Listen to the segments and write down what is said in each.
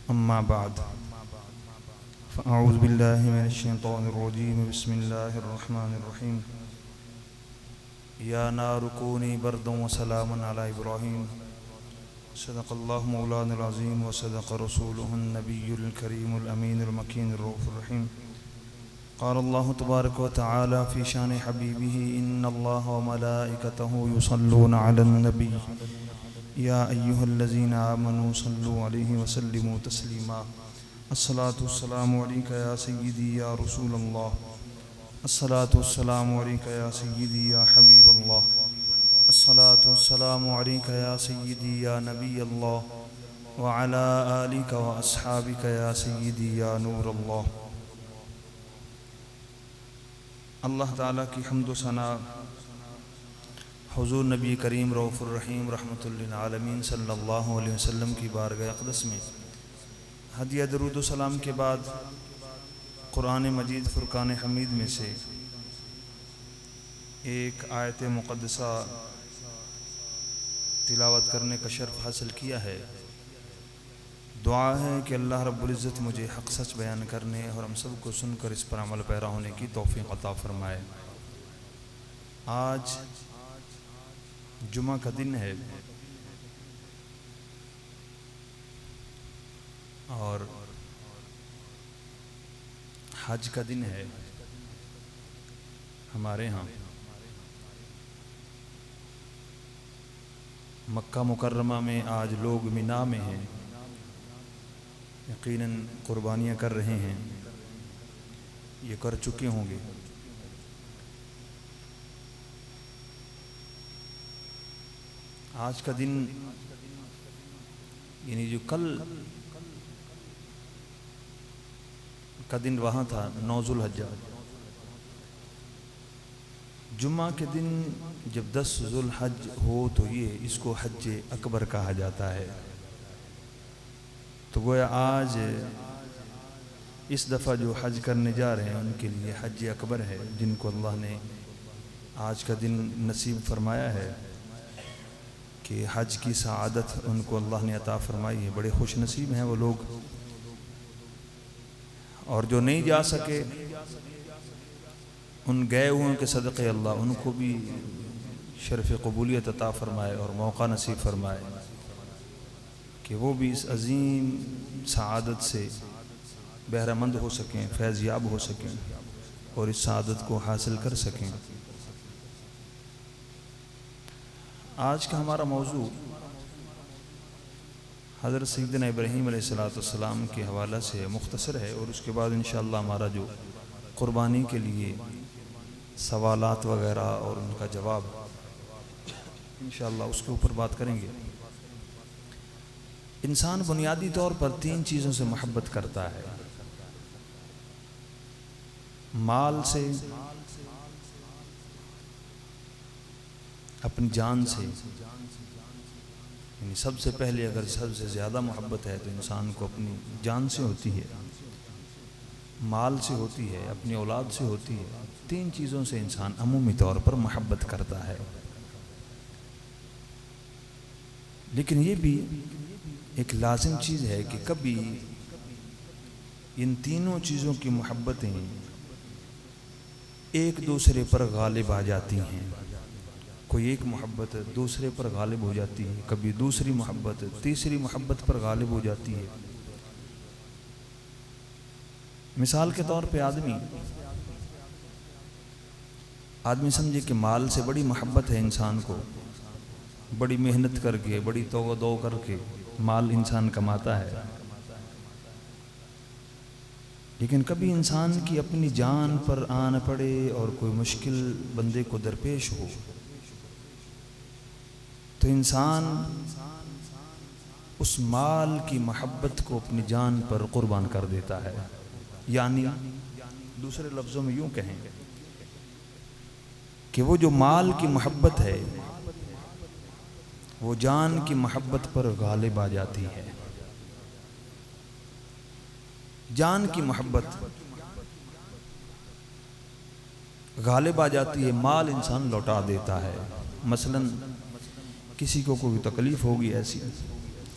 अम्मा बाद फ़अऊज़ु बिल्लाहि मिनश्शैतानिर्रजीम बिस्मिल्लाहिर्रहमानिर्रहीम। या नारु कूनी बरदन व सलामन अला इब्राहीम सदक़ल्लाहु मौलानाल अज़ीम व सदक़ रसूलुहुन नबियुल करीमुल अमीनुल मकीनुर रऊफ़ुर रहीम। क़ालल्लाहु तबारक व तआला फ़ी शानि हबीबिही इन्नल्लाह व मलाइकतहु युसल्लूना अलन नबी या अय्युहल्लज़ीना आमनू सल्लु अलैहि व सल्लिमू तस्लीमा। अस्सलातु वस्सलामु अलैका या सय्यिदी या रसूलल्लाह, अस्सलातु वस्सलामु अलैका या सय्यिदी या हबीबल्लाह, अस्सलातु वस्सलामु अलैका या सय्यिदी या नबीयल्लाह व अला आलिका व अस्हाबिका या सय्यिदी या नूरल्लाह। अल्लाह ताला की हम्द व सना हुज़ूर नबी करीम रऊफ़ुर रहीम रहमतुल लिल आलमीन सल्लल्लाहु अलैहि वसल्लम की बारगाह अक़दस में हदिया दरूद व सलाम के बाद कुरान मजीद फ़ुरक़ान हमीद में से एक आयत मुक़द्दसा तिलावत करने का शर्फ़ हासिल किया है। दुआ है कि अल्लाह रब्बुल इज़्ज़त मुझे हक़ सच बयान करने और हम सब को सुनकर इस पर अमल पैरा होने की तौफ़ीक़ अता फ़रमाए। आज जुमा का दिन है और हज का दिन है हमारे यहाँ। मक्का मुकर्रमा में आज लोग मिना में हैं, यकीनन कुर्बानियाँ कर रहे हैं, ये कर चुके होंगे। आज का दिन यानी जो कल का दिन वहाँ था 9 ज़ुल्हज्जा, जुम्मा के दिन जब 10 ज़ुल्हज्ज हो तो ये इसको हज अकबर कहा जाता है। तो गोया आज इस दफ़ा जो हज करने जा रहे हैं उनके लिए हज अकबर है, जिनको अल्लाह ने आज का दिन नसीब फरमाया है कि हज की सआदत उनको अल्लाह ने अता फरमाई है। बड़े खुश नसीब हैं वो लोग। और जो नहीं जा सके उन गए हुओं के सदक़े अल्लाह उनको भी शर्फ़ क़बूलियत अता फ़रमाए और मौका नसीब फ़रमाए कि वो भी इस अज़ीम सआदत से बहरामंद हो सकें, फैज़याब हो सकें और इस सआदत को हासिल कर सकें। आज का हमारा मौजू हज़रत सैयदना इब्राहीम अलैहिस्सलाम के हवाला से मुख्तसर है और उसके बाद इंशाअल्लाह हमारा जो क़ुरबानी के लिए सवालात वग़ैरह और उनका जवाब इंशाअल्लाह उसके ऊपर बात करेंगे। इंसान बुनियादी तौर पर 3 चीज़ों से मोहब्बत करता है, माल से, अपनी जान से। यानी सबसे पहले अगर सबसे ज़्यादा मोहब्बत है तो इंसान को अपनी जान से होती है, माल से होती है, अपनी औलाद से होती है। 3 चीज़ों से इंसान अमूमी तौर पर मोहब्बत करता है। लेकिन ये भी एक लाजिम चीज़ है कि कभी इन तीनों चीज़ों की मोहब्बतें एक दूसरे पर गालिब आ जाती हैं। कोई एक मोहब्बत दूसरे पर गालिब हो जाती है, कभी दूसरी मोहब्बत तीसरी मोहब्बत पर गालिब हो जाती है। मिसाल के तौर पे आदमी समझे कि माल से बड़ी मोहब्बत है इंसान को, बड़ी मेहनत करके, बड़ी तोगो करके माल इंसान कमाता है। लेकिन कभी इंसान की अपनी जान पर आन पड़े और कोई मुश्किल बंदे को दरपेश हो तो इंसान उस माल की मोहब्बत को अपनी जान पर कुर्बान कर देता है। यानी दूसरे लफ्ज़ों में यूँ कहें कि वो जो माल की मोहब्बत है वो जान की मोहब्बत पर गालिब आ जाती है। जान की मोहब्बत गालिब आ जाती है, माल इंसान लौटा देता है। मसलन किसी को कोई तकलीफ़ होगी ऐसी,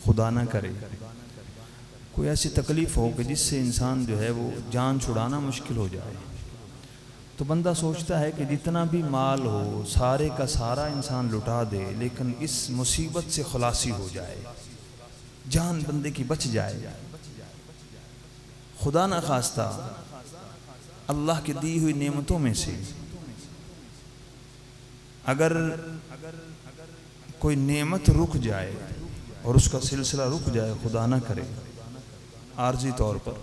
खुदा ना करे, कोई ऐसी तकलीफ़ हो कि जिससे इंसान जो है वो जान छुड़ाना मुश्किल हो जाए, तो बंदा सोचता है कि जितना भी माल हो सारे का सारा इंसान लुटा दे, लेकिन इस मुसीबत से खलासी हो जाए, जान बंदे की बच जाए। खुदा न खास्ता अल्लाह की दी हुई नेमतों में से अगर कोई नेमत रुक जाए और उसका सिलसिला रुक जाए, खुदा ना करे, आर्जी तौर पर,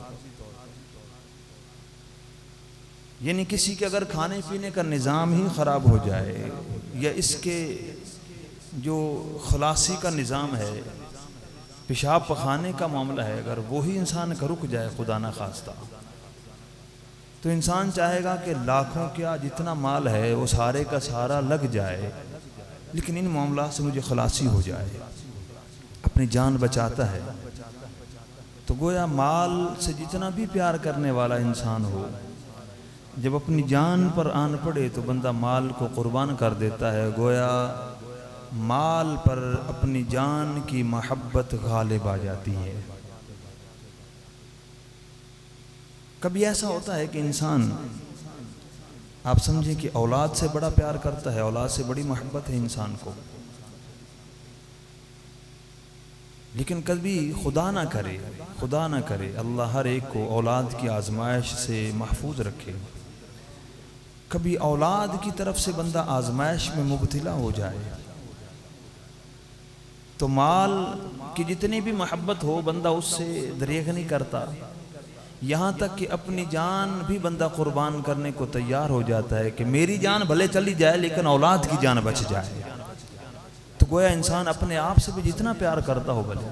यानी किसी के अगर खाने पीने का निज़ाम ही ख़राब हो जाए या इसके जो खलासी का निज़ाम है, पेशाब पखाने का मामला है, अगर वही इंसान का रुक जाए खुदा ना खास्ता, तो इंसान चाहेगा कि लाखों क्या जितना माल है वो सारे का सारा लग जाए, लेकिन इन मामला से मुझे खलासी हो जाए, अपनी जान बचाता है। तो गोया माल से जितना भी प्यार करने वाला इंसान हो, जब अपनी जान पर आन पड़े तो बंदा माल को कुर्बान कर देता है। गोया माल पर अपनी जान की मोहब्बत गालिब आ जाती है। कभी ऐसा होता है कि इंसान, आप समझें कि औलाद से बड़ा प्यार करता है, औलाद से बड़ी मोहब्बत है इंसान को, लेकिन कभी खुदा ना करे अल्लाह हर एक को औलाद की आजमाइश से महफूज रखे, कभी औलाद की तरफ से बंदा आजमाइश में मुब्तला हो जाए तो माल की जितनी भी मोहब्बत हो बंदा उससे दरिया नहीं करता, यहाँ तक कि अपनी जान भी बंदा कुर्बान करने को तैयार हो जाता है कि मेरी जान भले चली जाए लेकिन औलाद की जान बच जाए। तो गोया इंसान अपने आप से भी जितना प्यार करता हो भले,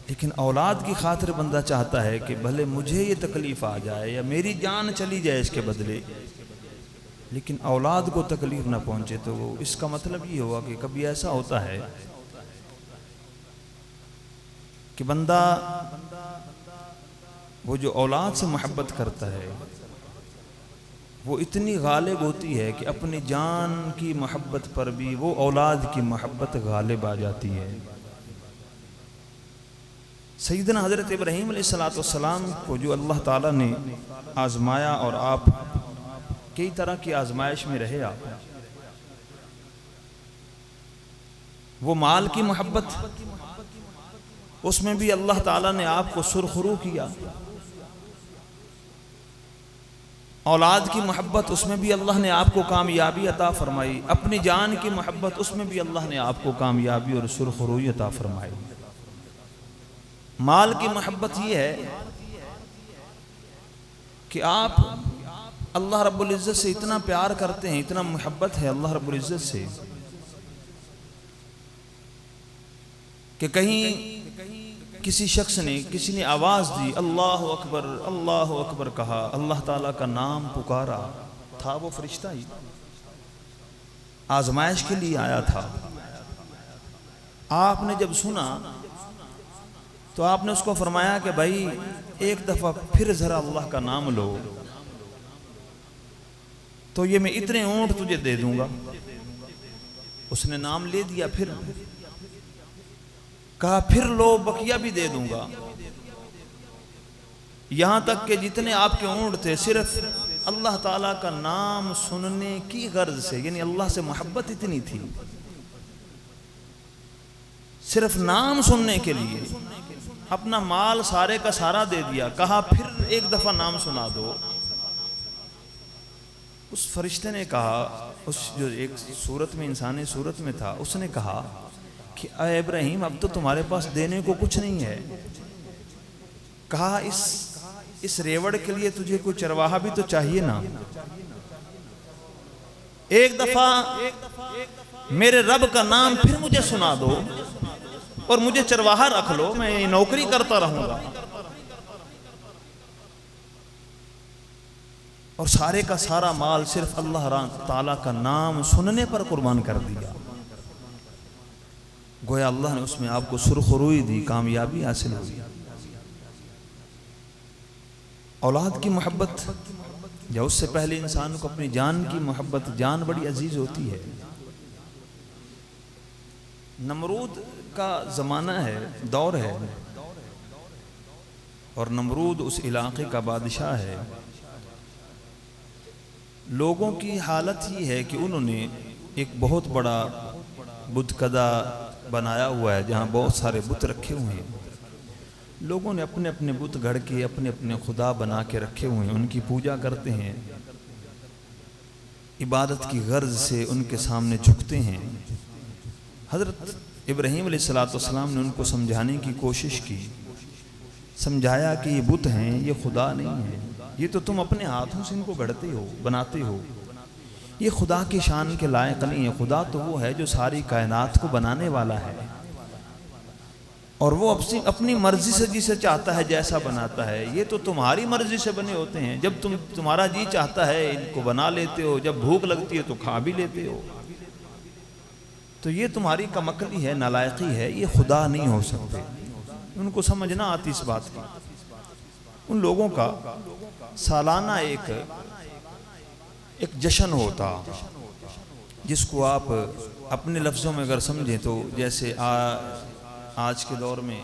लेकिन औलाद की खातिर बंदा चाहता है कि भले मुझे ये तकलीफ आ जाए या मेरी जान चली जाए इसके बदले, लेकिन औलाद को तकलीफ ना पहुंचे। तो इसका मतलब ये हुआ कि कभी ऐसा होता है कि बंदा वो जो औलाद से मोहब्बत करता है वो इतनी गालिब होती है कि अपनी जान की मोहब्बत पर भी वो औलाद की मोहब्बत गालिब आ जाती है। सैयदना हज़रत इब्राहीम अलैहिस्सलाम को जो अल्लाह ताला ने आजमाया, और आप कई तरह की आजमाइश में रहे, आप वो माल की मोहब्बत, उसमें भी अल्लाह ताला ने आपको सुरखरू किया, औलाद की मोहब्बत उसमें भी अल्लाह ने आपको कामयाबी अता फरमाई, अपनी जान की मोहब्बत उसमें भी अल्लाह ने आपको कामयाबी और सुरखरूई अता फरमाई। माल की मोहब्बत ये है कि आप अल्लाह रब्बुल इज़्ज़त से इतना प्यार करते हैं, इतना मोहब्बत है अल्लाह रब्बुल इज़्ज़त से कि कहीं किसी शख्स ने, किसी ने आवाज़ दी अल्लाहु अकबर कहा, अल्लाह ताला का नाम पुकारा, था वो फरिश्ता ही आजमाइश के लिए आया था। आपने जब सुना तो आपने उसको फरमाया कि भाई एक दफ़ा फिर ज़रा अल्लाह का नाम लो, तो ये मैं इतने ऊंट तुझे दे दूंगा। उसने नाम ले दिया, फिर कहा फिर लो बकिया भी दे दूंगा, यहां तक कि जितने आपके ऊंट थे सिर्फ अल्लाह ताला का नाम सुनने की गर्ज से, यानी अल्लाह से मोहब्बत इतनी थी, सिर्फ नाम सुनने के लिए अपना माल सारे का सारा दे दिया। कहा फिर एक दफा नाम सुना दो। उस फरिश्ते ने कहा, उस जो एक सूरत में, इंसानी सूरत में था, उसने कहा कि अय इब्राहीम अब तो तुम्हारे पास देने को कुछ नहीं है। कहा इस रेवड़ के लिए तुझे कोई चरवाहा भी तो चाहिए ना। एक दफा मेरे रब का नाम फिर मुझे सुना दो और मुझे चरवाहा रख लो, मैं नौकरी करता रहूंगा। और सारे का सारा माल सिर्फ अल्लाह ताला का नाम सुनने पर कुर्बान कर दिया। गोया अल्लाह ने उसमें आपको सुरखरुई दी, कामयाबी हासिल हुई। औलाद की मोहब्बत, या उससे पहले इंसान को अपनी जान की मोहब्बत, जान बड़ी अजीज होती है। नमरूद का ज़माना है, दौर है, और नमरूद उस इलाके का बादशाह है। लोगों की हालत ये है कि उन्होंने एक बहुत बड़ा बुतकदा बनाया हुआ है जहाँ बहुत सारे बुत रखे हुए हैं। लोगों ने अपने अपने बुत गढ़ के अपने अपने खुदा बना के रखे हुए हैं, उनकी पूजा करते हैं, इबादत की गर्ज से उनके सामने झुकते हैं। हज़रत इब्राहीम अलैहिस्सलाम ने उनको समझाने की कोशिश की, समझाया कि ये बुत हैं, ये खुदा नहीं है, ये तो तुम अपने हाथों से इनको गढ़ते हो, बनाते हो, ये खुदा की शान के लायक नहीं है। खुदा तो वो है जो सारी कायनात को बनाने वाला है और वो अपनी मर्जी से जिसे चाहता है जैसा बनाता है। ये तो तुम्हारी मर्जी से बने होते हैं, जब तुम्हारा जी चाहता है इनको बना लेते हो, जब भूख लगती है तो खा भी लेते हो। तो ये तुम्हारी कमकली है, नालायकी है, ये खुदा नहीं हो सकते। उनको समझ ना आती इस बात की। उन लोगों का सालाना एक जश्न होता, जिसको आप अपने लफ्ज़ों में अगर समझें तो जैसे आज के दौर में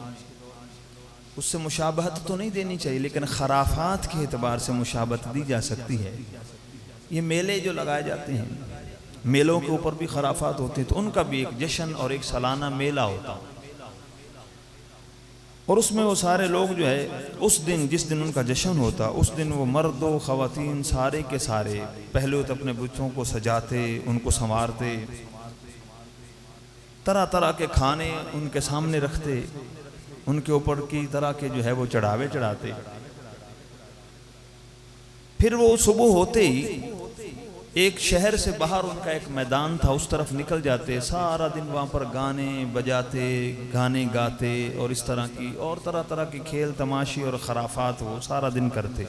उससे मुशाबहत तो नहीं देनी चाहिए, लेकिन खराफात के एतबार से मुशाबहत दी जा सकती है। ये मेले जो लगाए जाते हैं, मेलों के ऊपर भी खराफात होते हैं, तो उनका भी एक जश्न और एक सालाना मेला होता और उसमें वो सारे लोग जो है उस दिन, जिस दिन उनका जश्न होता, उस दिन वो मर्द व ख़वातीन सारे के सारे पहले तो अपने बच्चों को सजाते, उनको संवारते, तरह तरह के खाने उनके सामने रखते, उनके ऊपर की तरह के जो है वो चढ़ावे चढ़ाते। फिर वो सुबह होते ही एक शहर से बाहर उनका एक मैदान था, उस तरफ निकल जाते, सारा दिन वहाँ पर गाने बजाते, गाने गाते और इस तरह की और तरह तरह के खेल तमाशी और खराफात वो सारा दिन करते।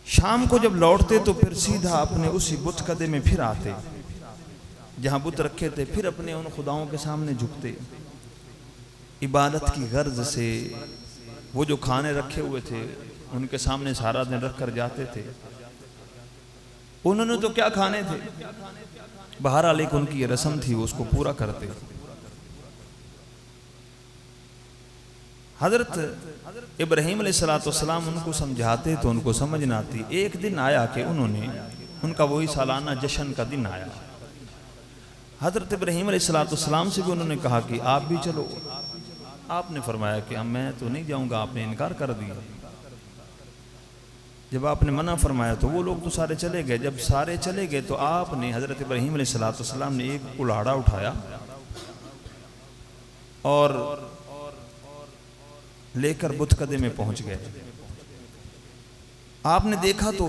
शाम को जब लौटते तो फिर सीधा अपने उसी बुतकदे में फिर आते जहाँ बुत रखे थे, फिर अपने उन खुदाओं के सामने झुकते, इबादत की गर्ज से वो जो खाने रखे हुए थे उनके सामने सारा दिन रख कर जाते थे। उन्होंने तो क्या खाने थे, बहरहाल एक उनकी ये रस्म थी, वो उसको पूरा करते। हजरत इब्राहीम अलैहिस्सलाम उनको समझाते तो उनको समझ ना आती। एक दिन आया कि उनका वही सालाना जश्न का दिन आया। हजरत इब्राहीम अलैहिस्सलाम से भी उन्होंने कहा कि आप भी चलो। आपने फरमाया कि मैं तो नहीं जाऊंगा, आपने इनकार कर दिया। जब आपने मना फरमाया तो वो लोग तो सारे चले गए। जब सारे चले गए तो आपने हजरत इब्राहीम अलैहिस्सलाम ने एक कुल्हाड़ा उठाया और लेकर बुतकदे में पहुंच गए। आपने देखा तो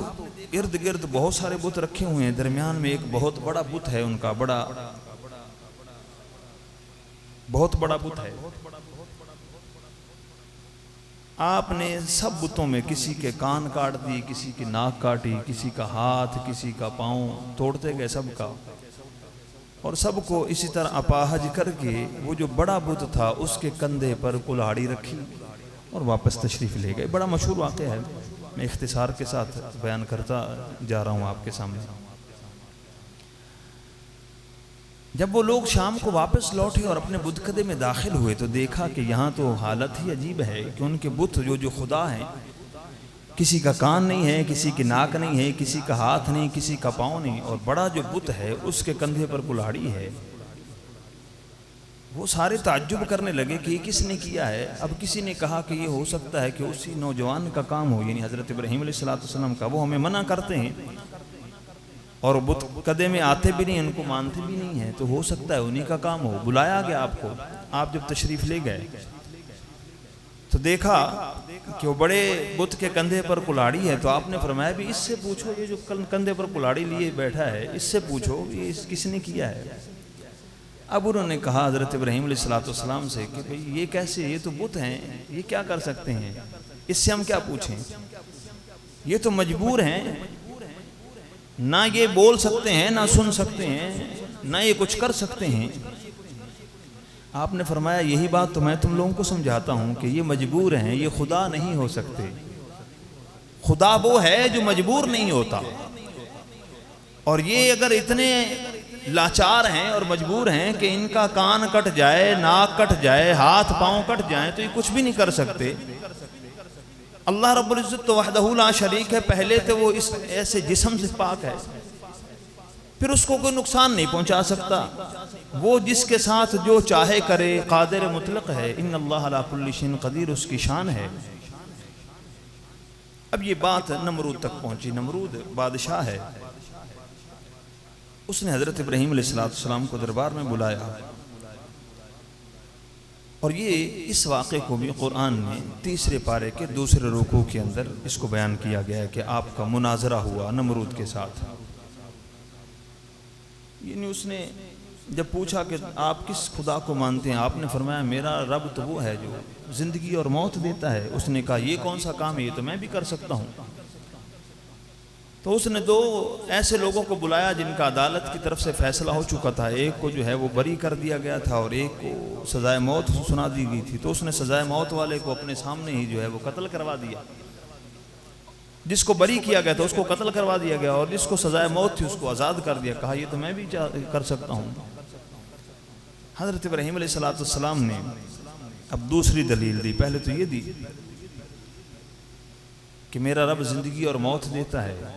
इर्द गिर्द बहुत सारे बुत रखे हुए हैं, दरमियान में एक बहुत बड़ा बुत है, उनका बहुत बड़ा बुत है। आपने सब बुतों में किसी के कान काट दिए, किसी की नाक काटी, किसी का हाथ, किसी का पाँव तोड़ते गए सबका, और सबको इसी तरह अपाहज करके वो जो बड़ा बुत था उसके कंधे पर कुल्हाड़ी रखी और वापस तशरीफ़ ले गए। बड़ा मशहूर वाक़या है, मैं इख्तिसार के साथ बयान करता जा रहा हूँ आपके सामने। जब वो लोग शाम को वापस लौटे और अपने बुतकदे में दाखिल हुए तो देखा कि यहाँ तो हालत ही अजीब है कि उनके बुत जो खुदा हैं, किसी का कान नहीं है, किसी की नाक नहीं है, किसी का हाथ नहीं, किसी का पाँव नहीं, और बड़ा जो बुत है उसके कंधे पर कुल्हाड़ी है। वो सारे ताज्जुब करने लगे कि ये किसने किया है। अब किसी ने कहा कि ये हो सकता है कि उसी नौजवान का काम हो, यानी हज़रत इब्राहीम अलैहिस्सलाम का। वो हमें मना करते हैं और बुतकदे में आते भी नहीं, उनको मानते भी नहीं है, तो हो सकता है उन्हीं का काम हो। बुलाया गया आपको, आप जब तशरीफ़ ले गए तो देखा कि वो बड़े बुत के कंधे पर कुल्हाड़ी है। तो आपने फरमाया भी इससे पूछो, ये जो कंधे पर कुल्हाड़ी लिए बैठा है इससे पूछो ये किसने किया है। अब उन्होंने कहा हज़रत इब्राहीम अलैहिस्सलाम से कि भाई ये कैसे, ये तो बुत हैं, ये क्या कर सकते हैं, इससे हम क्या पूछें, ये तो मजबूर हैं, ना ये बोल सकते हैं, ना सुन सकते हैं, ना ये कुछ कर सकते हैं। आपने फरमाया यही बात तो मैं तुम लोगों को समझाता हूं कि ये मजबूर हैं, ये खुदा नहीं हो सकते। खुदा वो है जो मजबूर नहीं होता, और ये अगर इतने लाचार हैं और मजबूर हैं कि इनका कान कट जाए, नाक कट जाए, हाथ पांव कट जाए तो ये कुछ भी नहीं कर सकते। अल्लाह रब्बुल इज्जत तो वहदहू ला शरीक है, पहले तो वो इस ऐसे जिस्म से पाक है, फिर उसको कोई नुकसान नहीं पहुंचा सकता। वो जिसके साथ जो चाहे करे, कादिर मुतलक है। इन्नल्लाह अला कुल्लि शैइन कदीर, उसकी शान है। अब ये बात नमरूद तक पहुंची। नमरूद बादशाह है, उसने हजरत इब्राहीम अलैहिस्सलाम को दरबार में बुलाया और ये इस वाक़े को भी कुरान में तीसरे पारे के दूसरे रुकू के अंदर इसको बयान किया गया है कि आपका मुनाजरा हुआ नमरूद के साथ। यानी उसने जब पूछा कि आप किस खुदा को मानते हैं, आपने फरमाया मेरा रब तो वो है जो ज़िंदगी और मौत देता है। उसने कहा ये कौन सा काम है, ये तो मैं भी कर सकता हूँ। तो उसने दो ऐसे लोगों को बुलाया जिनका अदालत की तरफ से फैसला हो चुका था। एक को जो है वो बरी कर दिया गया था और एक को सजाए मौत सुना दी गई थी। तो उसने सजाए मौत वाले को अपने सामने ही जो है वो कत्ल करवा दिया। जिसको बरी किया गया था उसको कत्ल करवा दिया गया और जिसको सजाए मौत थी उसको आज़ाद कर दिया। कहा ये तो मैं भी कर सकता हूँ। हज़रत इब्राहीम अलैहिस्सलाम ने अब दूसरी दलील दी। पहले तो ये दी कि मेरा रब ज़िंदगी और मौत देता है।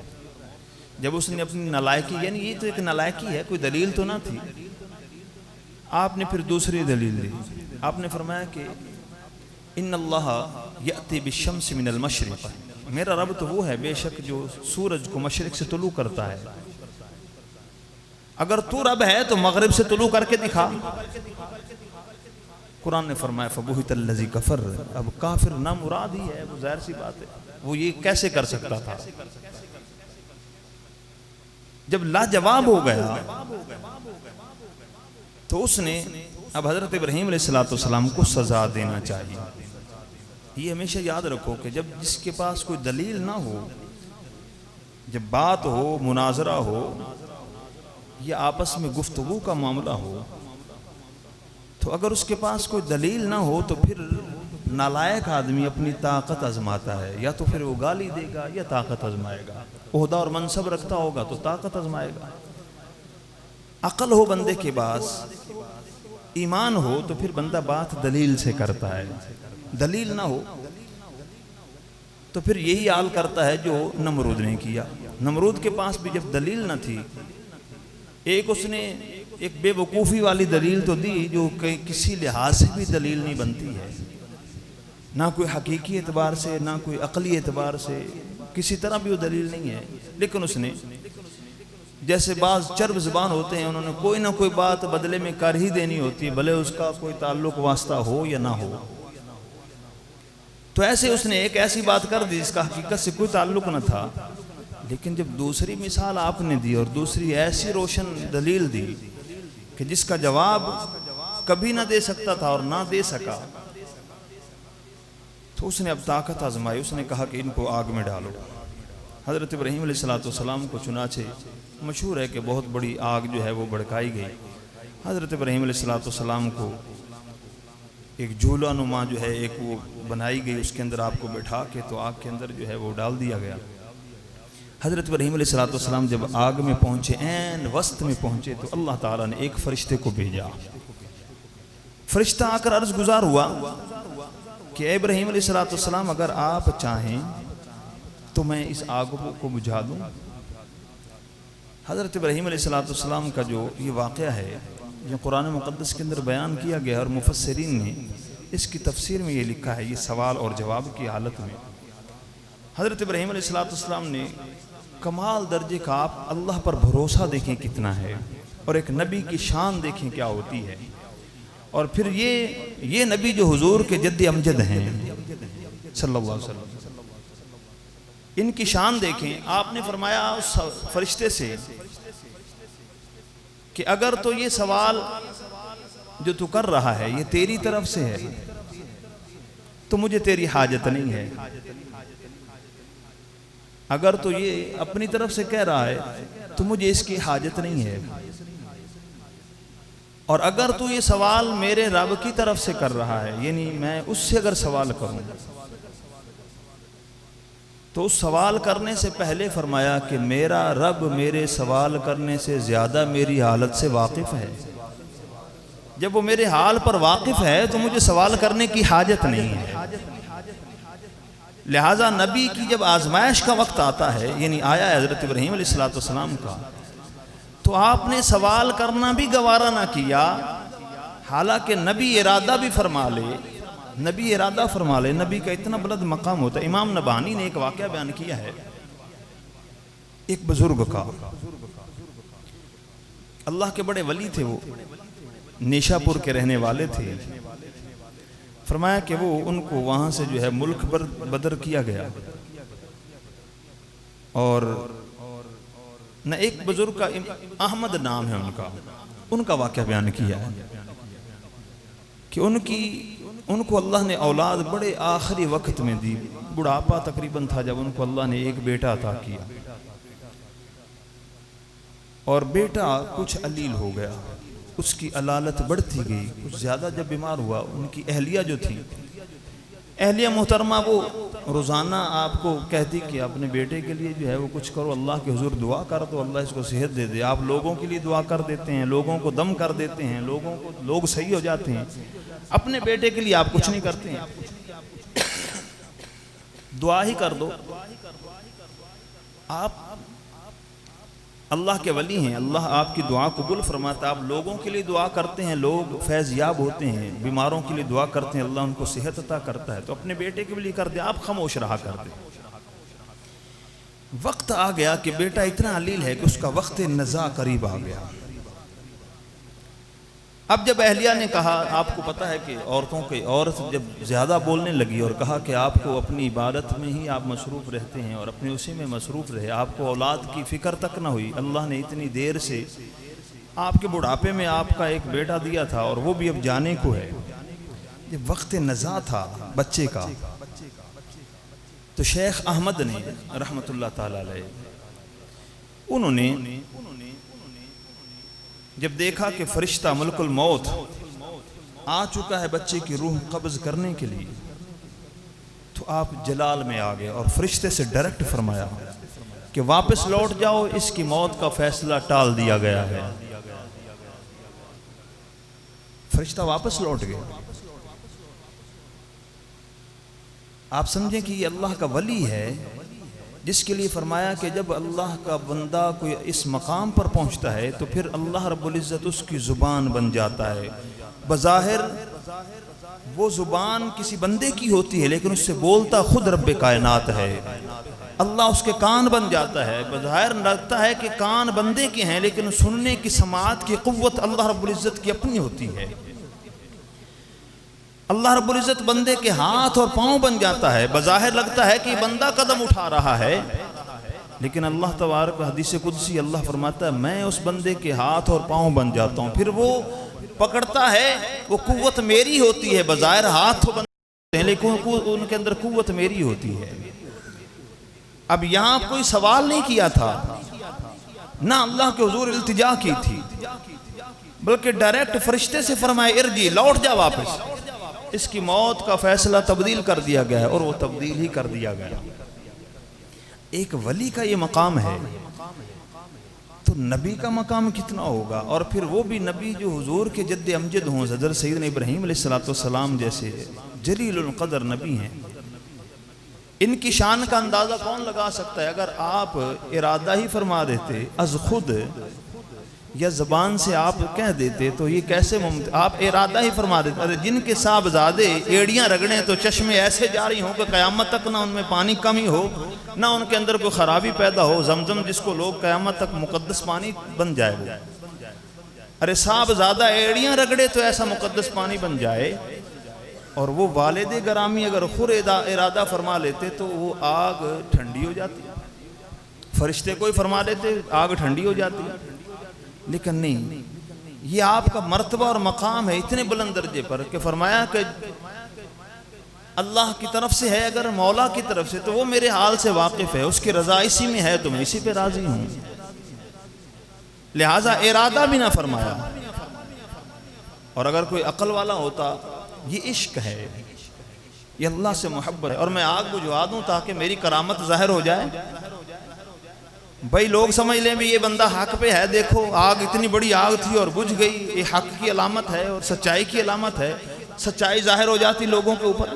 जब उसने अपनी नालायकी, यानी ये तो एक नालायकी है, कोई दलील तो ना थी, आपने फिर दूसरी दलील दी। आपने फरमाया कि इन्नल्लाह यअती बिश्शम्सि मिनल मशरिक़, मेरा रब तो वो है बेशक जो सूरज को मशरिक से तुलू करता है। अगर तू रब है तो मगरिब से तुलू करके दिखा। कुरान ने फरमाया फबुहितल्लज़ी कफ़र, अब काफिर ना मुराद ही है, वो जाहिर सी बात है, वो ये कैसे कर सकता था। जब लाजवाब हो गया तो उसने अब हजरत इब्राहीम अलैहिस्सलाम को सजा देना चाहिए। ये हमेशा याद रखो कि जब जिसके पास कोई दलील ना हो, जब बात हो, मुनाजरा हो या आपस में गुफ्तगू का मामला हो, तो अगर उसके पास कोई दलील ना हो तो फिर नालायक आदमी अपनी ताकत आजमाता है। या तो फिर वो गाली देगा या ताकत आजमाएगा। ओहदा और मनसब रखता होगा तो ताकत आजमाएगा। अकल हो बंदे के पास, ईमान हो तो फिर बंदा बात दलील से करता है। दलील ना हो तो फिर यही हाल करता है जो नमरूद ने किया। नमरूद के पास भी जब दलील न थी, एक उसने एक बेवकूफ़ी वाली दलील तो दी जो किसी लिहाज से भी दलील नहीं बनती है, ना कोई हकीकी एतबार से ना कोई अकली एतबार से, किसी तरह भी वो दलील नहीं है। लेकिन उसने जैसे बाज चर्ब ज़बान होते हैं, उन्होंने कोई ना कोई बात बदले में कर ही देनी होती है, भले उसका कोई ताल्लुक वास्ता हो या ना हो। तो ऐसे उसने एक ऐसी बात कर दी जिसका हकीकत से कोई ताल्लुक न था। लेकिन जब दूसरी मिसाल आपने दी और दूसरी ऐसी रोशन दलील दी कि जिसका जवाब कभी ना दे सकता था और ना दे सका, तो उसने अब ताकत आजमाई। उसने कहा कि इनको आग में डालो। हज़रत इब्राहीम अलैहिस्सलाम को चुनाचे मशहूर है कि बहुत बड़ी आग जो है वो भड़काई गई। हज़रत इब्राहीम अलैहिस्सलाम को एक झूला नुमा जो है एक वो बनाई गई, उसके अंदर आपको बैठा के तो आग के अंदर जो है वो डाल दिया गया। हज़रत इब्राहीम अलैहिस्सलाम जब आग में पहुँचे, ऐन वस्त में पहुँचे, तो अल्लाह ताला ने एक फ़रिश्ते को भेजा। फ़रिश्ता आकर अर्ज़ गुज़ार हुआ कि इब्राहीम अलैहिस्सलाम अगर आप चाहें तो मैं इस आग को बुझा दूँ। हज़रत इब्राहीम अलैहिस्सलाम का जो ये वाक़या है, ये कुरान मुक़द्दस के अंदर बयान किया गया और मुफस्सिरीन ने इसकी तफसीर में ये लिखा है, ये सवाल और जवाब की हालत में हज़रत इब्राहीम अलैहिस्सलाम ने कमाल दर्जे का, आप अल्लाह पर भरोसा देखें कितना है और एक नबी की शान देखें क्या होती है। और फिर ये नबी जो हुजूर के जद्द अमजद हैं सल्लल्लाहु अलैहि वसल्लम, इनकी शान देखें। आपने फरमाया उस फरिश्ते से कि अगर तो ये सवाल जो तू कर रहा है ये तेरी तरफ से है तो मुझे तेरी हाजत नहीं है। अगर तो ये अपनी तरफ से कह रहा है तो मुझे इसकी हाजत नहीं है। और अगर तू ये सवाल मेरे रब की तरफ से कर रहा है, यानी मैं उससे अगर सवाल करूं तो उस सवाल करने से पहले फरमाया कि मेरा रब मेरे सवाल करने से ज़्यादा मेरी हालत से वाकिफ़ है। जब वो मेरे हाल पर वाकिफ़ है तो मुझे सवाल करने की हाजत नहीं है। लिहाजा नबी की जब आजमाइश का वक्त आता है, यानी आया हज़रत इब्राहीम अलैहिस्सलाम का, तो आपने सवाल करना भी गवारा ना किया। हालांकि नबी इरादा भी फरमा ले, नबी इरादा फरमा ले, नबी का इतना बुलंद मकाम होता है। इमाम नबानी ने एक वाक़या बयान किया है, एक बुजुर्ग का, अल्लाह के बड़े वली थे, वो निशापुर के रहने वाले थे। फरमाया कि वो उनको वहाँ से जो है मुल्क बदर किया गया, और न एक बुजुर्ग का अहमद नाम है उनका वाक़या बयान किया है कि उनको अल्लाह ने औलाद बड़े आखिरी वक्त में दी। बुढ़ापा तकरीबन था जब उनको अल्लाह ने एक बेटा अता किया, और बेटा कुछ अलील हो गया, उसकी अलालत बढ़ती गई। कुछ ज़्यादा जब बीमार हुआ, उनकी अहलिया जो थी, अहलिया मोहतरमा, वो रोज़ाना आपको कहती कि अपने बेटे के लिए जो है वो कुछ करो, अल्लाह के हुजूर दुआ कर तो अल्लाह इसको सेहत दे दे। आप लोगों के लिए दुआ कर देते हैं, लोगों को दम कर देते हैं, लोग सही हो जाते हैं, अपने बेटे के लिए आप कुछ नहीं करते हैं। दुआ ही कर दो, आप अल्लाह के वली हैं, अल्लाह आपकी दुआ कबूल फरमाता है। आप लोगों के लिए दुआ करते हैं, लोग फैज़याब होते हैं, बीमारों के लिए दुआ करते हैं, अल्लाह उनको सेहत अता करता है। तो अपने बेटे के लिए कर दे, आप खामोश रहा कर दे। वक्त आ गया कि बेटा इतना अलील है कि उसका वक्त नज़ा करीब आ गया। अब जब अहलिया ने कहा, आपको पता है कि औरत जब ज़्यादा बोलने लगी और कहा कि आपको अपनी इबादत में ही आप मसरूफ़ रहते हैं और अपने उसी में मसरूफ़ रहे, आपको औलाद की फ़िक्र तक ना हुई। अल्लाह ने इतनी देर से आपके बुढ़ापे में आपका एक बेटा दिया था और वो भी अब जाने को है। जब वक्त नज़ा था बच्चे का, तो शेख अहमद ने रहमतुल्लाह ताला अलैह उन्होंने जब देखा कि फरिश्ता मलकुल मौत आ चुका है बच्चे की रूह कब्ज करने के लिए, तो आप जलाल में आ गए और फरिश्ते से डायरेक्ट फरमाया कि वापस लौट जाओ, इसकी मौत का फैसला टाल दिया गया है। फरिश्ता वापस लौट गया। आप समझें कि ये अल्लाह का वली है, जिसके लिए फरमाया कि जब अल्लाह का बंदा कोई इस मकाम पर पहुंचता है तो फिर अल्लाह रब्बुल इज़्ज़त उसकी ज़ुबान बन जाता है। बज़ाहिर वो ज़ुबान किसी बंदे की होती है, लेकिन उससे बोलता खुद रब्बे कायनात है। अल्लाह उसके कान बन जाता है। बज़ाहिर लगता है कि कान बंदे के हैं, लेकिन सुनने की समाअत की क़ुव्वत अल्लाह रब्बुल इज़्ज़त की अपनी होती है। अल्लाह रब्बुल इज़्ज़त बंदे के हाथ और पाँव बन जाता है। बज़ाहिर लगता है कि बंदा कदम उठा रहा है, लेकिन अल्लाह तबारक हदीस कुदसी अल्लाह फरमाता है मैं उस बंदे के हाथ और पाँव बन जाता हूँ। फिर वो पकड़ता है, वो कुव्वत मेरी होती है। बज़ाहिर हाथ तो बनते हैं, लेकिन उनके अंदर कुव्वत मेरी होती है। अब यहाँ कोई सवाल नहीं किया था, ना अल्लाह के हुजूर इल्तिजा की थी, बल्कि डायरेक्ट फरिश्ते से फरमाए इरजी, लौट जा वापस। इसकी मौत का फैसला तब्दील कर दिया गया है, और वो तब्दील ही कर दिया गया। एक वली का ये मकाम है, तो नबी का मकाम कितना होगा। और फिर वो भी नबी जो हुजूर के जद्द अमजद हों, हज़रत सैयदना इब्राहीम अलैहिस्सलाम जैसे जलीलुल क़द्र नबी हैं। इनकी शान का अंदाज़ा कौन लगा सकता है। अगर आप इरादा ही फरमा देते अज़ खुद, या ज़बान से आप कह देते, तो ये कैसे मुमकिन। आप इरादा ही फरमा देते, अरे जिनके साहबजादे एड़ियाँ रगड़ें तो चश्मे ऐसे जारी हों कि क़यामत तक ना उनमें पानी कमी हो, ना उनके अंदर कोई ख़राबी पैदा हो। जमजम जिसको लोग क़यामत तक मुक़द्दस पानी बन जाए वो। अरे साहबजादा एड़ियाँ रगड़े तो ऐसा मुक़द्दस पानी बन जाए। और वो वालिद गरामी अगर खुद इरादा फरमा लेते तो वो आग ठंडी हो जाती, फरिश्ते कोई फरमा लेते आग ठंडी हो जाती। लेकिन नहीं, ये आपका मर्तबा और मकाम है इतने बुलंद दर्जे पर कि फरमाया कि अल्लाह की तरफ से है, अगर मौला की तरफ से, तो वो मेरे हाल से वाकिफ़ है, उसकी रज़ा इसी में है, तो मैं इसी पे राज़ी हूँ। लिहाजा इरादा भी ना फरमाया। और अगर कोई अक्ल वाला होता, ये इश्क है, ये अल्लाह से मोहब्बत है। और मैं आग बुझवा दूं ताकि मेरी करामत जाहिर हो जाए। भाई लोग समझ लें भी ये बंदा हक पे है, देखो आग इतनी बड़ी आग थी और बुझ गई, ये हक की अलामत है और सच्चाई की अलामत है। सच्चाई जाहिर हो जाती लोगों के ऊपर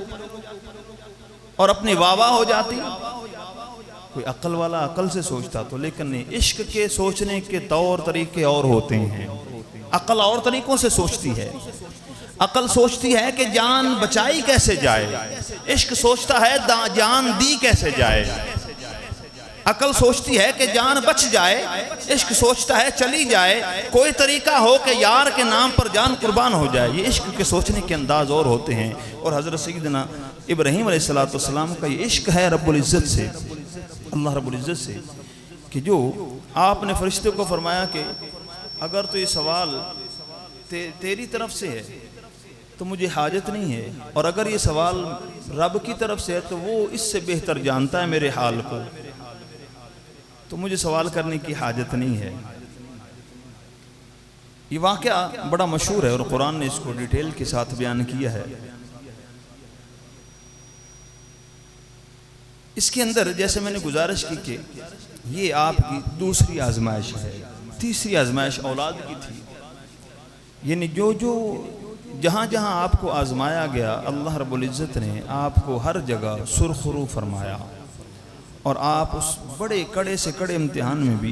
और अपनी वाह हो जाती। कोई अक्ल वाला अक्ल से सोचता तो, लेकिन नहीं, इश्क के सोचने के तौर तरीके और होते हैं। अक्ल और तरीकों से सोचती है। अक्ल सोचती है कि जान बचाई कैसे जाए, इश्क सोचता है जान दी कैसे जाए। अकल सोचती है कि जान बच जाए, इश्क सोचता है चली जाए, कोई तरीका हो कि यार के नाम पर जान कुर्बान हो जाए। ये इश्क के सोचने के अंदाज और होते हैं। और हज़रत सैयदना इब्राहीम अलैहिस्सलाम का ये इश्क है रब्बुल इज़्ज़त से, अल्लाह रब्बुल इज़्ज़त से, कि जो आपने फरिश्ते को फरमाया कि अगर तो ये सवाल तेरी तरफ से है तो मुझे हाजत नहीं है, और अगर ये सवाल रब की तरफ से है तो वो इससे बेहतर जानता है मेरे हाल को, तो मुझे सवाल करने की हाजत नहीं है। ये वाक़या बड़ा मशहूर है और कुरान ने इसको डिटेल के साथ बयान किया है। इसके अंदर जैसे मैंने गुजारिश की कि ये आपकी दूसरी आजमाइश है। तीसरी आजमाइश औलाद की थी, यानी जो जहाँ जहाँ आपको आजमाया गया, अल्लाह रब्बुल इज़्ज़त ने आपको हर जगह सुरखरू फरमाया, और आप उस बड़े कड़े से कड़े इम्तिहान में भी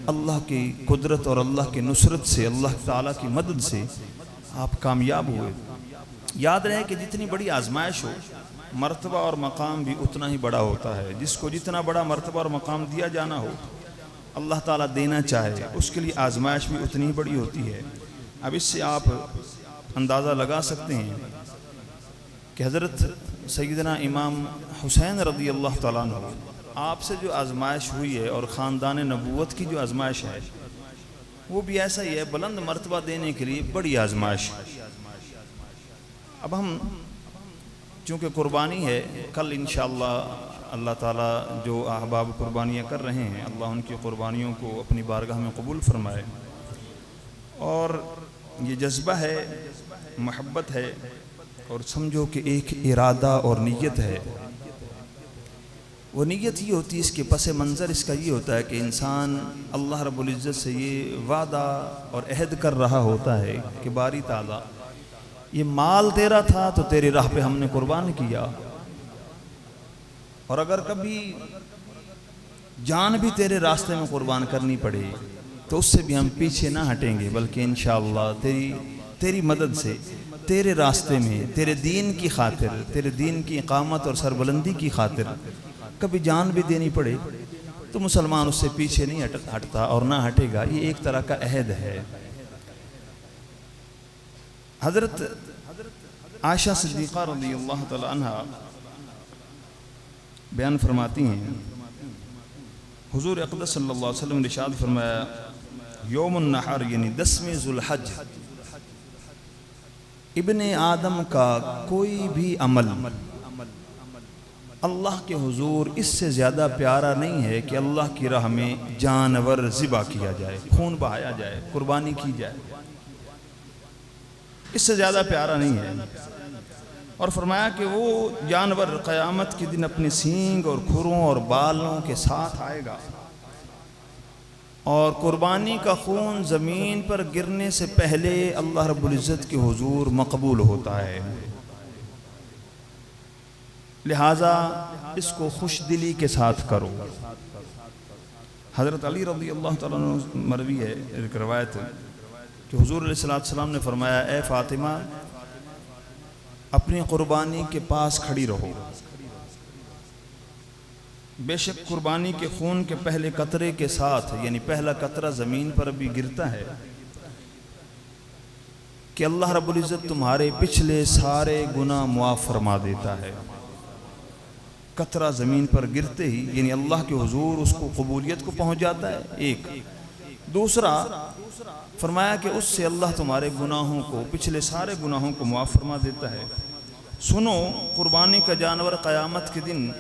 अल्लाह की कुदरत और अल्लाह की नुसरत से, अल्लाह ताला की मदद से आप कामयाब हुए। याद रहे कि जितनी बड़ी आजमाइश हो, मर्तबा और मकाम भी उतना ही बड़ा होता है। जिसको जितना बड़ा मर्तबा और मकाम दिया जाना हो, अल्लाह ताला देना चाहे, उसके लिए आजमाइश भी उतनी ही बड़ी होती है। अब इससे आप अंदाज़ा लगा सकते हैं कि हज़रत सैयदना इमाम हुसैन रज़ी अल्लाह ताला अन्हु, आपसे जो आजमाइश हुई है और ख़ानदान नबूवत की जो आजमाइश है, वो भी ऐसा ही है, बुलंद मर्तबा देने के लिए बड़ी आजमाइश। अब हम चूँकि कुर्बानी है, कल इंशाअल्लाह अल्लाह ताला जो अहबाब कुर्बानियाँ कर रहे हैं, अल्लाह उनकी कुर्बानियों को अपनी बारगाह में कबूल फरमाए। और ये जज्बा है, मोहब्बत है, और समझो कि एक इरादा और नीयत है। वो नीयत ये होती है, इसके पस मंज़र इसका ये होता है कि इंसान अल्लाह रब्बुल इज़्ज़त से ये वादा और अहद कर रहा होता है कि बारी ताला, ये माल तेरा था तो तेरी राह पे हमने कुर्बान किया, और अगर कभी जान भी तेरे रास्ते में कुर्बान करनी पड़े तो उससे भी हम पीछे ना हटेंगे, बल्कि इंशाअल्लाह तेरी मदद से, तेरे रास्ते में, तेरे दीन की खातिर, तेरे दीन की इकामत और सरबुलंदी की खातिर कभी जान भी देनी पड़े तो मुसलमान उससे पीछे नहीं हटता और ना हटेगा। ये एक तरह का अहद है। हज़रत आयशा सिद्दीक़ा रज़ियल्लाहु तआला अन्हा बयान फरमाती हैं, हुज़ूर अक़दस सल्लल्लाहु अलैहि वसल्लम ने इरशाद फरमाया, यौमुन नहर यानी 10वें ज़ुल्हज, इब्ने आदम का कोई भी अमल अल्लाह के हुजूर इससे ज़्यादा प्यारा नहीं है कि अल्लाह की राह में जानवर ज़िबा किया जाए, खून बहाया जाए, कुर्बानी की जाए, इससे ज़्यादा प्यारा नहीं है। और फरमाया कि वो जानवर क़यामत के दिन अपने सींग और खुरों और बालों के साथ आएगा, और कुर्बानी का खून ज़मीन पर गिरने से पहले अल्लाह रब्बुल इज़्ज़त के हुजूर मकबूल होता है। लिहाजा इसको खुश दिली के साथ करो। हज़रत अली रज़ियल्लाहु तआला अन्हु मरवी है एक रवायत कि हुजूर अलैहिस्सलातु वस्सलाम ने फरमाया, ए फ़ातिमा, अपनी कुर्बानी के पास खड़ी रहो, बेशक कुर्बानी के खून के पहले कतरे के साथ, यानी पहला कतरा ज़मीन पर भी गिरता है कि अल्लाह रब्बुल इज़्ज़त तुम्हारे पिछले सारे गुनाह मुआफ़ फरमा देता है। कतरा ज़मीन पर गिरते ही यानी अल्लाह के हुजूर उसको कबूलियत को पहुँच जाता है। एक दूसरा फरमाया कि उससे अल्लाह तुम्हारे गुनाहों को, पिछले सारे गुनाहों को मुआफ़ फरमा देता है। सुनो, कुर्बानी का जानवर क़यामत के दिन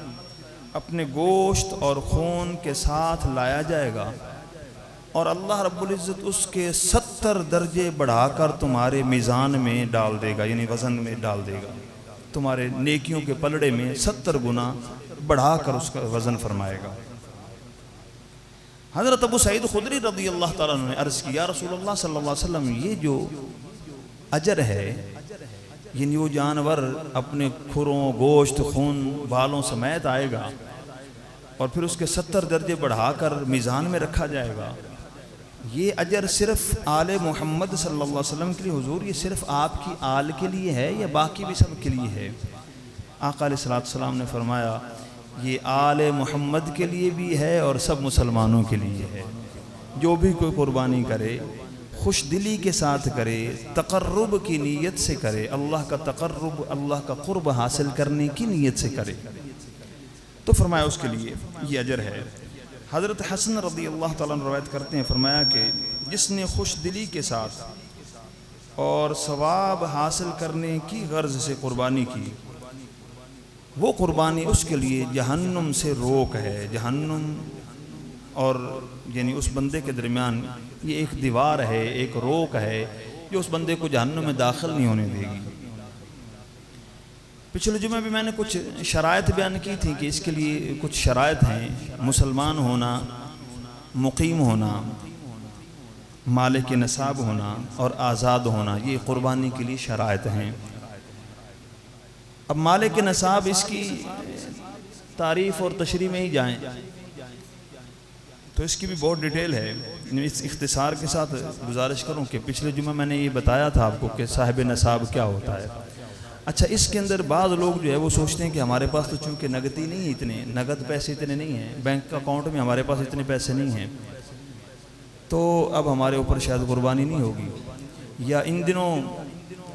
अपने गोश्त और खून के साथ लाया जाएगा, और अल्लाह रब्बुल इज़्ज़त उसके 70 दर्जे बढ़ाकर तुम्हारे मीज़ान में डाल देगा, यानी वज़न में डाल देगा। तुम्हारे नेकियों के पलड़े में 70 गुना बढ़ाकर उसका वज़न फरमाएगा। हज़रत अबू सईद खुदरी रज़ी अल्लाह ताला अन्हु ने अर्ज़ किया, रसूलुल्लाह सल्लल्लाहु अलैहि वसल्लम, ये जो अजर है, यानी वो जानवर अपने खुरों, गोश्त, खून, बालों समेत आएगा और फिर उसके 70 दर्जे बढ़ाकर मीज़ान में रखा जाएगा। ये अजर सिर्फ आले मोहम्मद सल्लल्लाहु अलैहि वसल्लम के लिए, हुजूर ये सिर्फ आपकी आल के लिए है या बाकी भी सब के लिए है? आका अलैहिस्सलातु वस्सलाम ने फरमाया, ये आले मोहम्मद के लिए भी है और सब मुसलमानों के लिए है। जो भी कोई कुर्बानी करे खुश दिली के साथ करे, तकर्रुब की नीयत से करे, अल्लाह का तकर्रुब, अल्लाह का कुर्ब हासिल करने की नीयत से करे, तो फरमाया उसके लिए ये अजर है। हज़रत हसन रज़ी अल्लाह ताला अन्हु रवायत करते हैं, फरमाया कि जिसने खुश दिली के साथ और सवाब हासिल करने की गर्ज से कुर्बानी की, वो कुर्बानी उसके लिए जहन्नुम से रोक है। जहन्नुम और यानी उस बंदे के दरमियान ये एक दीवार है, एक रोक है जो उस बंदे को जहन्नुम में दाखिल नहीं होने देगी। पिछले जुमे भी मैंने कुछ शराइत बयान की थी कि इसके लिए कुछ शराइत हैं। मुसलमान होना, मुकीम होना, मालिक नसाब होना और आज़ाद होना, ये कुर्बानी के लिए शराइत हैं। अब मालिक नसाब, इसकी तारीफ़ और तशरीह में ही जाएं तो इसकी भी बहुत डिटेल है। इस इख्तिसार के साथ गुजारिश करूं कि पिछले जुमे मैंने ये बताया था आपको कि साहिब नसाब क्या होता है। अच्छा, इसके अंदर बाद लोग जो है वो सोचते हैं कि हमारे पास तो चूँकि नगदी नहीं है, इतने नगद पैसे इतने नहीं हैं, बैंक अकाउंट में हमारे पास इतने पैसे नहीं हैं, तो अब हमारे ऊपर शायद कुर्बानी नहीं होगी, या इन दिनों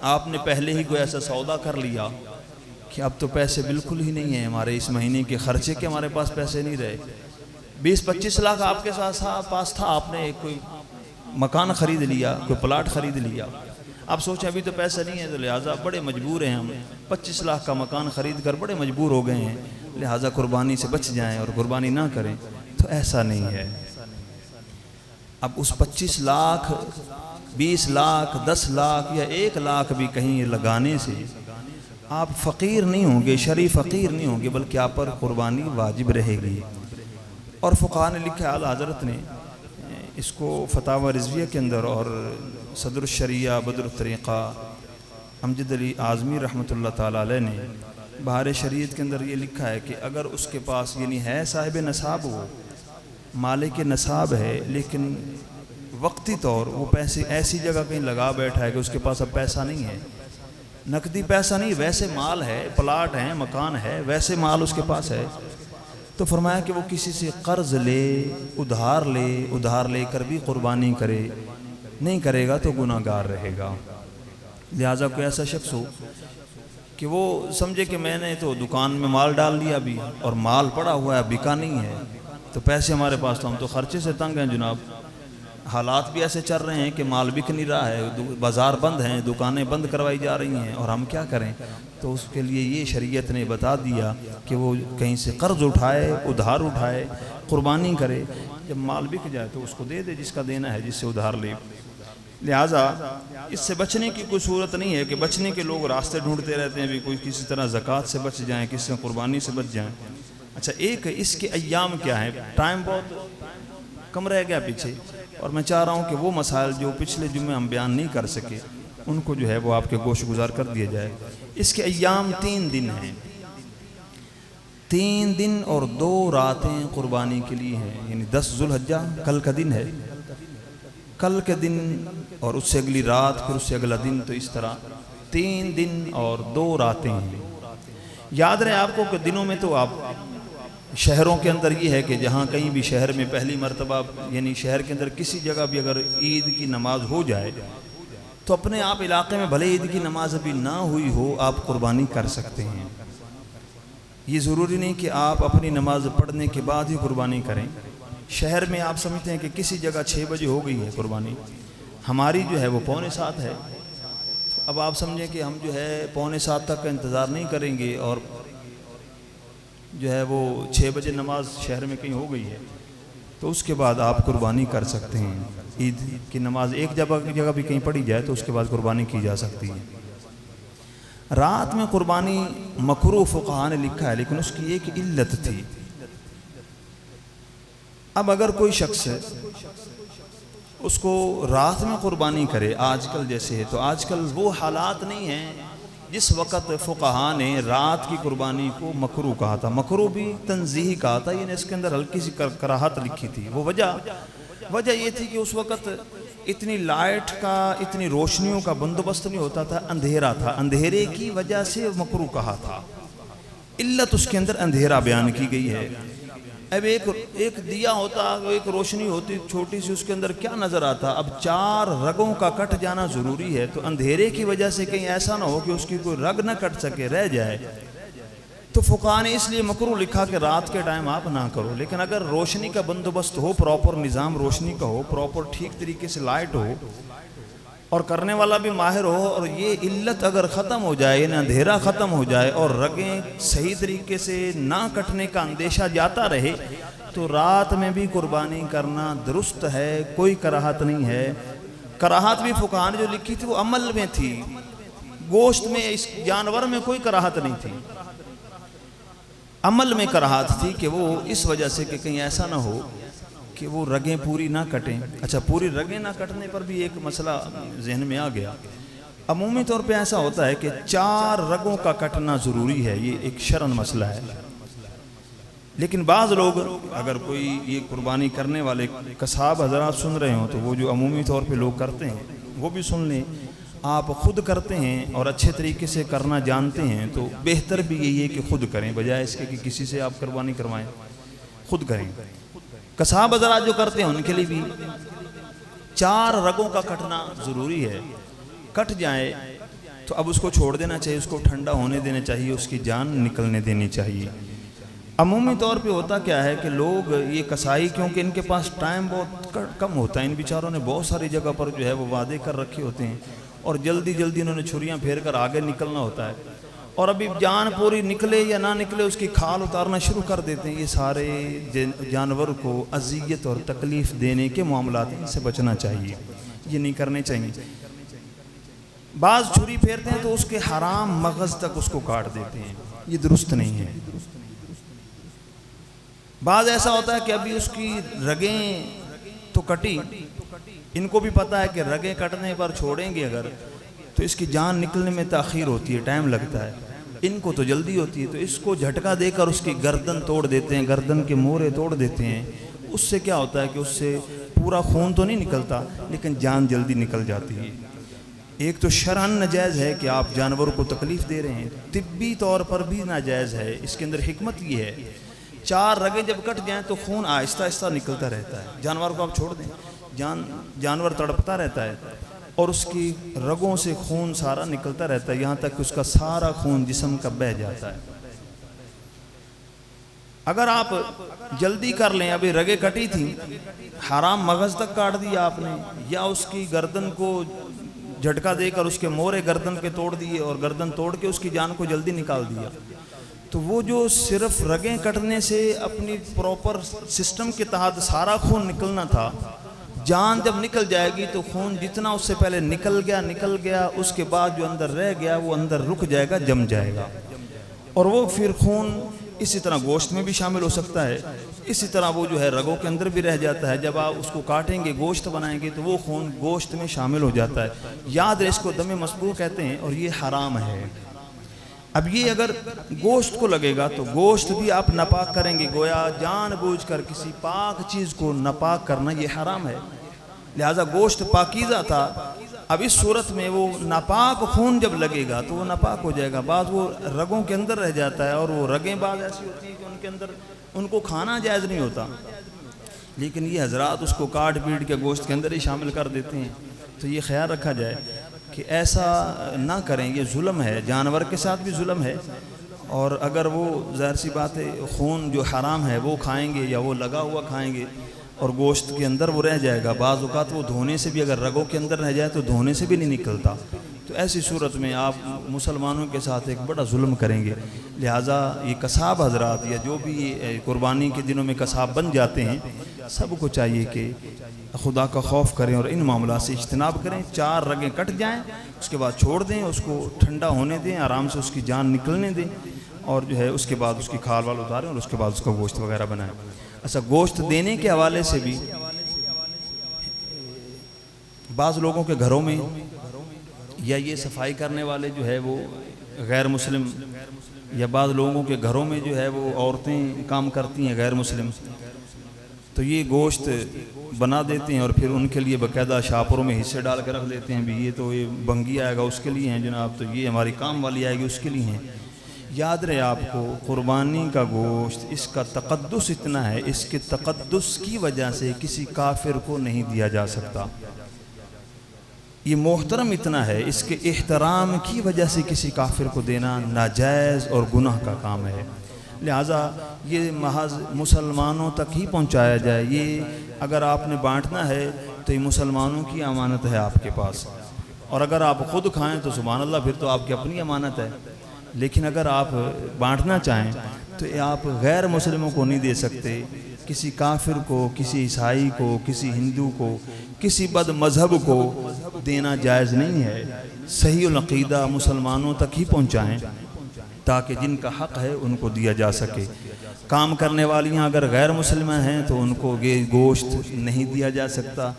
आपने पहले ही कोई ऐसा सौदा कर लिया कि अब तो पैसे बिल्कुल ही नहीं हैं, हमारे इस महीने के खर्चे के हमारे पास पैसे नहीं रहे। 20-25 लाख आपके पास था, आपने एक कोई मकान ख़रीद लिया, कोई प्लाट ख़रीद लिया, आप सोचें अभी तो पैसा नहीं है, तो लिहाजा बड़े मजबूर हैं हम, 25 लाख का मकान ख़रीद कर बड़े मजबूर हो गए हैं, लिहाजा कुर्बानी से बच जाएं और कुर्बानी ना करें। तो ऐसा नहीं है। अब उस 25 लाख, 20 लाख, 10 लाख या 1 लाख भी कहीं लगाने से आप फ़कीर नहीं होंगे, शरी फ़कीर नहीं होंगे, बल्कि आप पर कुर्बानी वाजिब रहेगी। और फ़ुक़हा ने लिखा, आला हज़रत ने इसको फतावा रिज़विया के अंदर और सदर शरिया बदर तरीक़ा अमजद अली आज़मी रहमतुल्लाह ताला अलैह ने बहार शरीयत के अंदर ये लिखा है कि अगर उसके पास यानी है साहिब नसाब, वो मालिक नसाब है, लेकिन वक्ती तौर वो पैसे ऐसी जगह कहीं लगा बैठा है कि उसके पास अब पैसा नहीं है, नकदी पैसा नहीं, वैसे माल है, प्लाट है, मकान है, वैसे माल उसके पास है, तो फरमाया कि वो किसी से कर्ज ले, उधार लेकर भी कुर्बानी करे, नहीं करेगा तो गुनाहगार रहेगा। लिहाजा कोई ऐसा शख्स हो कि वो समझे कि मैंने तो दुकान में माल डाल लिया अभी और माल पड़ा हुआ है, बिका नहीं है, तो पैसे हमारे पास, तो हम तो खर्चे से तंग हैं जनाब, हालात भी ऐसे चल रहे हैं कि माल बिक नहीं रहा है, बाज़ार बंद हैं, दुकानें बंद करवाई जा रही हैं, और हम क्या करें? तो उसके लिए ये शरीयत ने बता दिया कि वो कहीं से कर्ज उठाए, उधार उठाए, कुर्बानी करे, जब माल बिक जाए तो उसको दे दे जिसका देना है, जिससे उधार ले। लिहाजा इससे बचने की कोई सूरत नहीं है कि बचने के लोग रास्ते ढूंढते रहते हैं, भी कोई किसी तरह ज़कात से बच जाएँ, किसी कुर्बानी से बच जाएँ। अच्छा, एक इसके अय्याम क्या है, टाइम बहुत कम रह गया पीछे, और मैं चाह रहा हूँ कि वो मसाइल जो पिछले जुम्मे हम बयान नहीं कर सके उनको जो है वो आपके गोश गुजार कर दिया जाए। इसके अय्याम 3 दिन हैं, 3 दिन और 2 रातें कुर्बानी के लिए हैं। यानी 10 ज़ुल्हज्जा कल का दिन है, कल के दिन और उससे अगली रात, फिर उससे अगला दिन, तो इस तरह 3 दिन और 2 रातें हैं। याद रहे आपको कि दिनों में तो आप शहरों के अंदर ये है कि जहाँ कहीं भी शहर में पहली मरतबा, यानी शहर के अंदर किसी जगह भी अगर ईद की नमाज हो जाए तो अपने आप इलाके में भले ईद की नमाज अभी ना हुई हो, आप कुर्बानी कर सकते हैं। ये ज़रूरी नहीं कि आप अपनी नमाज पढ़ने के बाद ही कुर्बानी करें। शहर में आप समझते हैं कि किसी जगह 6 बजे हो गई है कुर्बानी, हमारी जो है वो 6:45 है, तो अब आप समझें कि हम जो है 6:45 तक का इंतज़ार नहीं करेंगे और जो है वो 6 बजे नमाज शहर में कहीं हो गई है, तो उसके बाद आप कुर्बानी कर सकते हैं। ईद की नमाज एक जगह भी कहीं पढ़ी जाए तो उसके बाद कुर्बानी की जा सकती है। रात में कुर्बानी मकरूह फुक़हा ने लिखा है, लेकिन उसकी एक इल्लत थी। अब अगर कोई शख्स उसको रात में कुर्बानी करे आजकल जैसे है, तो आजकल वो हालात नहीं हैं जिस वक़्त फुक़हा ने रात की कुर्बानी को मकरूह कहा था। मकरूह भी तंज़ीही कहा था, यानी इसके अंदर हल्की सी कराहत लिखी थी। वो वजह ये थी कि उस वक़्त इतनी लाइट का, इतनी रोशनियों का बंदोबस्त नहीं होता था, अंधेरा था, अंधेरे की वजह से मकरूह कहा था। इल्लत उसके अंदर अंधेरा बयान की गई है। अब एक दिया होता, एक रोशनी होती छोटी सी, उसके अंदर क्या नज़र आता। अब 4 रगों का कट जाना ज़रूरी है, तो अंधेरे की वजह से कहीं ऐसा ना हो कि उसकी कोई रग ना कट सके, रह जाए। तो फुक़हा ने इसलिए मकरूह लिखा कि रात के टाइम आप ना करो। लेकिन अगर रोशनी का बंदोबस्त हो, प्रॉपर निज़ाम रोशनी का हो, प्रॉपर ठीक तरीके से लाइट हो और करने वाला भी माहिर हो, और ये इल्लत अगर ख़त्म हो जाए, यानी अंधेरा ख़त्म हो जाए और रगें सही तरीके से ना कटने का अंदेशा जाता रहे, तो रात में भी कुर्बानी करना दुरुस्त है, कोई कराहत नहीं है। कराहत भी फुक़हा ने जो लिखी थी वो अमल में थी, गोश्त में, इस जानवर में कोई कराहत नहीं थी। अमल में कराहत थी कि वो इस वजह से कि कहीं ऐसा ना हो कि वो रगें पूरी ना कटें। अच्छा, पूरी रगें ना कटने पर भी एक मसला जहन में आ गया। अमूमी तौर पे ऐसा होता है कि 4 रगों का कटना ज़रूरी है, ये एक शरन मसला है। लेकिन बाज़ लोग, अगर कोई ये कुर्बानी करने वाले कसाब हज़रात सुन रहे हों, तो वो जो अमूमी तौर पे लोग करते हैं वो भी सुन लें। आप ख़ुद करते हैं और अच्छे तरीके से करना जानते हैं, तो बेहतर भी यही है कि ख़ुद करें, बजाय इसके कि किसी से आप कुर्बानी करवाएं। ख़ुद करें। कसाब हज़रात जो करते हैं उनके लिए भी 4 रगों का कटना ज़रूरी है। कट जाए तो अब उसको छोड़ देना चाहिए, उसको ठंडा होने देना चाहिए, उसकी जान निकलने देनी चाहिए। अमूमी तौर पे होता क्या है कि लोग ये कसाई, क्योंकि इनके पास टाइम बहुत कम होता है, इन बेचारों ने बहुत सारी जगह पर जो है वो वादे कर रखे होते हैं और जल्दी जल्दी इन्होंने छुरियाँ फेर कर आगे निकलना होता है, और अभी जान पूरी निकले या ना निकले उसकी खाल उतारना शुरू कर देते हैं। ये सारे जानवर को अजियत और तकलीफ़ देने के मामलात, इनसे बचना चाहिए, ये नहीं करने चाहिए। बाज़ छुरी फेरते हैं तो उसके हराम मगज़ तक उसको काट देते हैं, ये दुरुस्त नहीं है। बाज़ ऐसा होता है कि अभी उसकी रगें तो कटी, इनको भी पता है कि रगें कटने पर छोड़ेंगे अगर तो इसकी जान निकलने में ताख़ीर होती है, टाइम लगता है। इनको तो जल्दी होती है, तो इसको झटका देकर उसकी गर्दन तोड़ देते हैं, गर्दन के मोरे तोड़ देते हैं। उससे क्या होता है कि उससे पूरा खून तो नहीं निकलता, लेकिन जान जल्दी निकल जाती है। एक तो शरअन नाजायज़ है कि आप जानवर को तकलीफ़ दे रहे हैं, तिब्बी तौर पर भी नाजायज़ है। इसके अंदर हिकमत ये है, 4 रगें जब कट जाएँ तो खून आहिस्ता आहिस्ता निकलता रहता है। जानवर को आप छोड़ दें, जानवर तड़पता रहता है और उसकी रगों से खून सारा निकलता रहता है, यहाँ तक कि उसका सारा खून जिस्म का बह जाता है। अगर आप जल्दी कर लें, अभी रगें कटी थी, हराम मगज़ तक काट दिया आपने, या उसकी गर्दन को झटका देकर उसके मोरे गर्दन के तोड़ दिए और गर्दन तोड़ के उसकी जान को जल्दी निकाल दिया, तो वो जो सिर्फ रगें कटने से अपनी प्रॉपर सिस्टम के तहत सारा खून निकलना था, जान जब निकल जाएगी तो खून जितना उससे पहले निकल गया, उसके बाद जो अंदर रह गया वो अंदर रुक जाएगा, जम जाएगा, और वो फिर खून इसी तरह गोश्त में भी शामिल हो सकता है, इसी तरह वो जो है रगों के अंदर भी रह जाता है। जब आप उसको काटेंगे, गोश्त बनाएंगे, तो वो खून गोश्त में शामिल हो जाता है। याद रहे, इसको दमे मसबूह कहते हैं और ये हराम है। अब ये अगर गोश्त को लगेगा तो गोश्त भी आप नापाक करेंगे, गोया जानबूझकर किसी पाक चीज़ को नापाक करना ये हराम है। लिहाजा गोश्त पाकीज़ा था, अब इस सूरत में वो नापाक खून जब लगेगा तो वो नापाक हो जाएगा। बाद वो रगों के अंदर रह जाता है, और वो रगें बाद ऐसी होती हैं कि उनके अंदर उनको खाना जायज़ नहीं होता, लेकिन ये हजरात उसको काट पीट के गोश्त के अंदर ही शामिल कर देते हैं। तो ये ख्याल रखा जाए कि ऐसा ना करें, ये जुल्म है, जानवर के साथ भी जुल्म है। और अगर वो ज़ाहिर सी बात है, खून जो हराम है वो खाएंगे या वो लगा हुआ खाएंगे और गोश्त के अंदर वो रह जाएगा, बाज़ औक़ात वो धोने से भी, अगर रगों के अंदर रह जाए तो धोने से भी नहीं निकलता, तो ऐसी सूरत में आप मुसलमानों के साथ एक बड़ा जुल्म करेंगे। लिहाजा ये कसाब हजरात या जो भी कुर्बानी के दिनों में कसाब बन जाते हैं, सबको चाहिए कि खुदा का खौफ करें और इन मामला से इज्तनाब करें। 4 रगें कट जाएं, उसके बाद छोड़ दें, उसको ठंडा होने दें, आराम से उसकी जान निकलने दें, और जो है उसके बाद उसकी खाल वाल उतारें और उसके बाद उसका गोश्त वगैरह बनाएं। अच्छा, गोश्त देने के हवाले से भी बाज़ लोगों के घरों में या ये सफाई करने वाले जो है वो गैर मुस्लिम, या बाज़ लोगों के घरों में जो है वो औरतें काम करती हैं गैर मुस्लिम, तो ये गोश्त बना देते हैं और फिर उनके लिए बाकायदा शापरों में हिस्से डाल कर रख देते हैं, भी ये तो ये बंगी आएगा उसके लिए हैं जनाब, तो ये हमारी काम वाली आएगी उसके लिए हैं। याद रहे आपको, कुर्बानी का गोश्त इसका तक़द्दुस इतना है, इसके तक़द्दुस की वजह से किसी काफिर को नहीं दिया जा सकता। ये मोहतरम इतना है, इसके एहतराम की वजह से किसी काफिर को देना नाजायज़ और गुनाह का काम है। लिहाजा ये महज मुसलमानों तक ही पहुंचाया जाए। ये अगर आपने बांटना है तो ये मुसलमानों की अमानत है आपके पास, और अगर आप ख़ुद खाएं तो सुभान अल्लाह, फिर तो आपकी अपनी अमानत है। लेकिन अगर आप बांटना चाहें तो ये आप गैर मुस्लिमों को नहीं दे सकते, किसी काफिर को, किसी ईसाई को, किसी हिंदू को, किसी बद मज़हब को देना जायज़ नहीं है। सही अक़ीदा मुसलमानों तक ही पहुँचाएँ ताकि जिनका हक़ है उनको दिया जा सके। काम करने वालियाँ अगर गैर मुसलिमा हैं तो उनको ये गोश्त नहीं दिया जा सकता।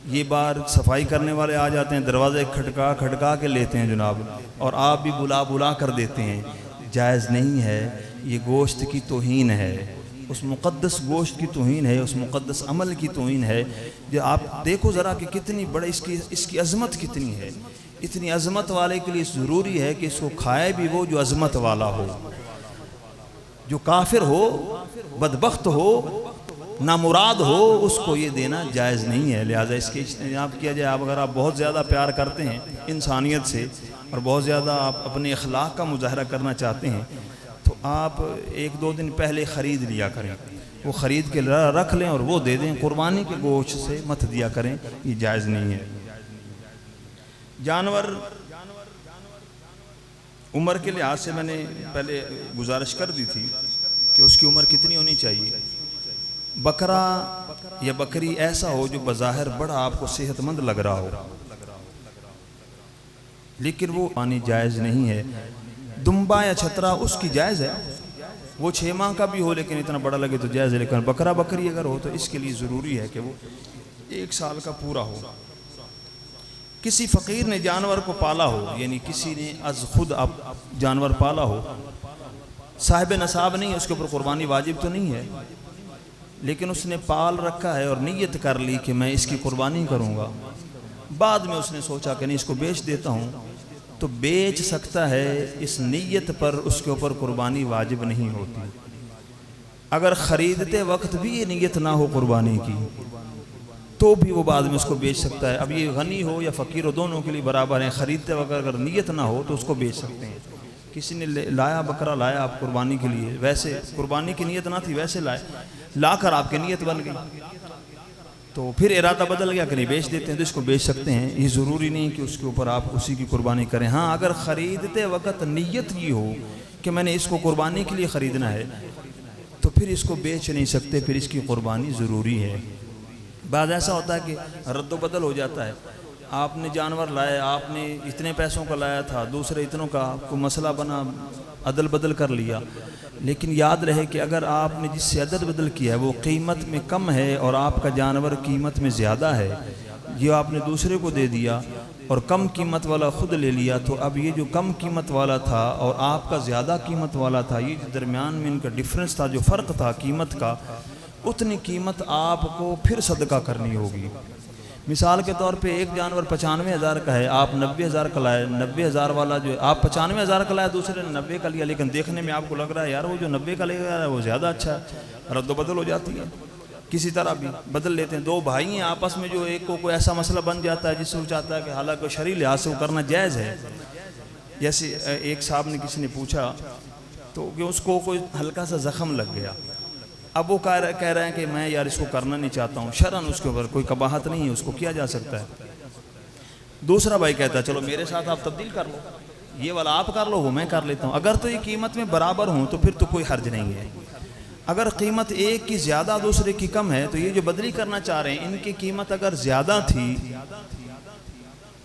ये बार सफाई करने वाले आ जाते हैं, दरवाज़े खटका खटका के लेते हैं जनाब, और आप भी बुला बुला कर देते हैं, जायज़ नहीं है। ये गोश्त की तौहीन है, उस मुक़द्दस गोश्त की तौहीन है, उस मुक़द्दस अमल की तौहीन है। जो आप देखो ज़रा कि कितनी बड़े इसकी अज़मत कितनी है। इतनी अज़मत वाले के लिए ज़रूरी है कि इसको खाए भी वो जो अज़मत वाला हो। जो काफिर हो, बदबख्त हो, नामुराद हो, उसको ये देना जायज़ नहीं है। लिहाजा इसके इज्तिनाब किया जाए। आप अगर आप बहुत ज़्यादा प्यार करते हैं इंसानियत से और बहुत ज़्यादा आप अपने अखलाक का मुजाहरा करना चाहते हैं तो आप 1-2 दिन पहले ख़रीद लिया करें, वो ख़रीद के रख लें और वो दे दें। कुर्बानी के गोश्त से मत दिया करें, ये जायज़ नहीं है। जानवर उम्र के लिहाज से मैंने पहले गुजारिश कर दी थी कि उसकी उम्र कितनी होनी चाहिए। बकरा या बकरी ऐसा हो जो बज़ाहिर बड़ा आपको सेहतमंद लग रहा हो, लेकिन वो पानी जायज़ नहीं है। दुम्बा या छतरा उसकी जायज़ है, वो 6 माह का भी हो लेकिन इतना बड़ा लगे तो जायज़ है। लेकिन बकरा बकरी अगर हो तो इसके लिए ज़रूरी है कि वो 1 साल का पूरा हो। किसी फ़कीर ने जानवर को पाला हो, यानी किसी ने अज़ खुद अब जानवर पाला हो, साहिब नसाब नहीं, उसके ऊपर कुर्बानी वाजिब तो नहीं है, लेकिन उसने पाल रखा है और नीयत कर ली कि मैं इसकी कुर्बानी करूँगा। बाद में उसने सोचा कि नहीं इसको बेच देता हूँ, तो बेच सकता है। इस नीयत पर उसके ऊपर कुर्बानी वाजिब नहीं होती। अगर ख़रीदते वक्त भी ये नीयत ना हो कुर्बानी की तो भी वो बाद में उसको बेच सकता है। अब ये गनी हो या फ़कीर हो, दोनों के लिए बराबर हैं। ख़रीदते वक्त अगर नीयत ना हो तो उसको बेच सकते हैं। किसी ने लाया बकरा, लाया आप कुर्बानी के लिए, वैसे कुर्बानी की नीयत ना थी, वैसे लाकर आपकी नीयत बन गई, तो फिर इरादा बदल गया कि नहीं बेच देते हैं, तो इसको बेच सकते हैं। ये ज़रूरी नहीं कि उसके ऊपर आप उसी की कुर्बानी करें। हाँ, अगर ख़रीदते वक्त नीयत ये हो कि मैंने इसको कुर्बानी के लिए ख़रीदना है तो फिर इसको बेच नहीं सकते, फिर इसकी कुर्बानी ज़रूरी है। बाद ऐसा होता है कि रद्द बदल हो जाता है। आपने जानवर लाया, आपने इतने पैसों का लाया था, दूसरे इतनों का, आपको मसला बना, अदल बदल कर लिया। लेकिन याद रहे कि अगर आपने जिससे अदल बदल किया है वो कीमत में कम है और आपका जानवर कीमत में ज़्यादा है, ये आपने दूसरे को दे दिया और कम कीमत वाला ख़ुद ले लिया, तो अब ये जो कम कीमत वाला था और आपका ज़्यादा कीमत वाला था, ये दरमियान में इनका डिफरेंस था, जो फ़र्क था कीमत का, उतनी कीमत आपको फिर सदका करनी होगी। मिसाल के तौर पे एक जानवर 95,000 का है, आप 90,000 का लाए। 90,000 वाला जो आप 95,000 का लाया, दूसरे ने 90 का लिया, लेकिन देखने में आपको लग रहा है यार वो जो 90 का ले गया है वो ज़्यादा अच्छा है, रद्द बदल हो जाती है। किसी तरह भी बदल लेते हैं। 2 भाई हैं आपस में, जो एक को कोई ऐसा मसला बन जाता है जिससे वो चाहता है कि हालांकि शरई लिहाज से वो करना जायज़ है। जैसे एक साहब ने किसी ने पूछा तो कि उसको कोई हल्का सा ज़ख़म लग गया, अब वो कह रहे हैं कि मैं यार इसको करना नहीं चाहता हूँ, शरन उसके ऊपर कोई कबाहत नहीं है, उसको किया जा सकता है। दूसरा भाई कहता है चलो मेरे साथ आप तब्दील कर लो, ये वाला आप कर लो, वो मैं कर लेता हूँ। अगर तो ये कीमत में बराबर हूँ तो फिर तो कोई हर्ज नहीं है। अगर कीमत एक की ज़्यादा दूसरे की कम है तो ये जो बदली करना चाह रहे हैं इनकी कीमत अगर ज़्यादा थी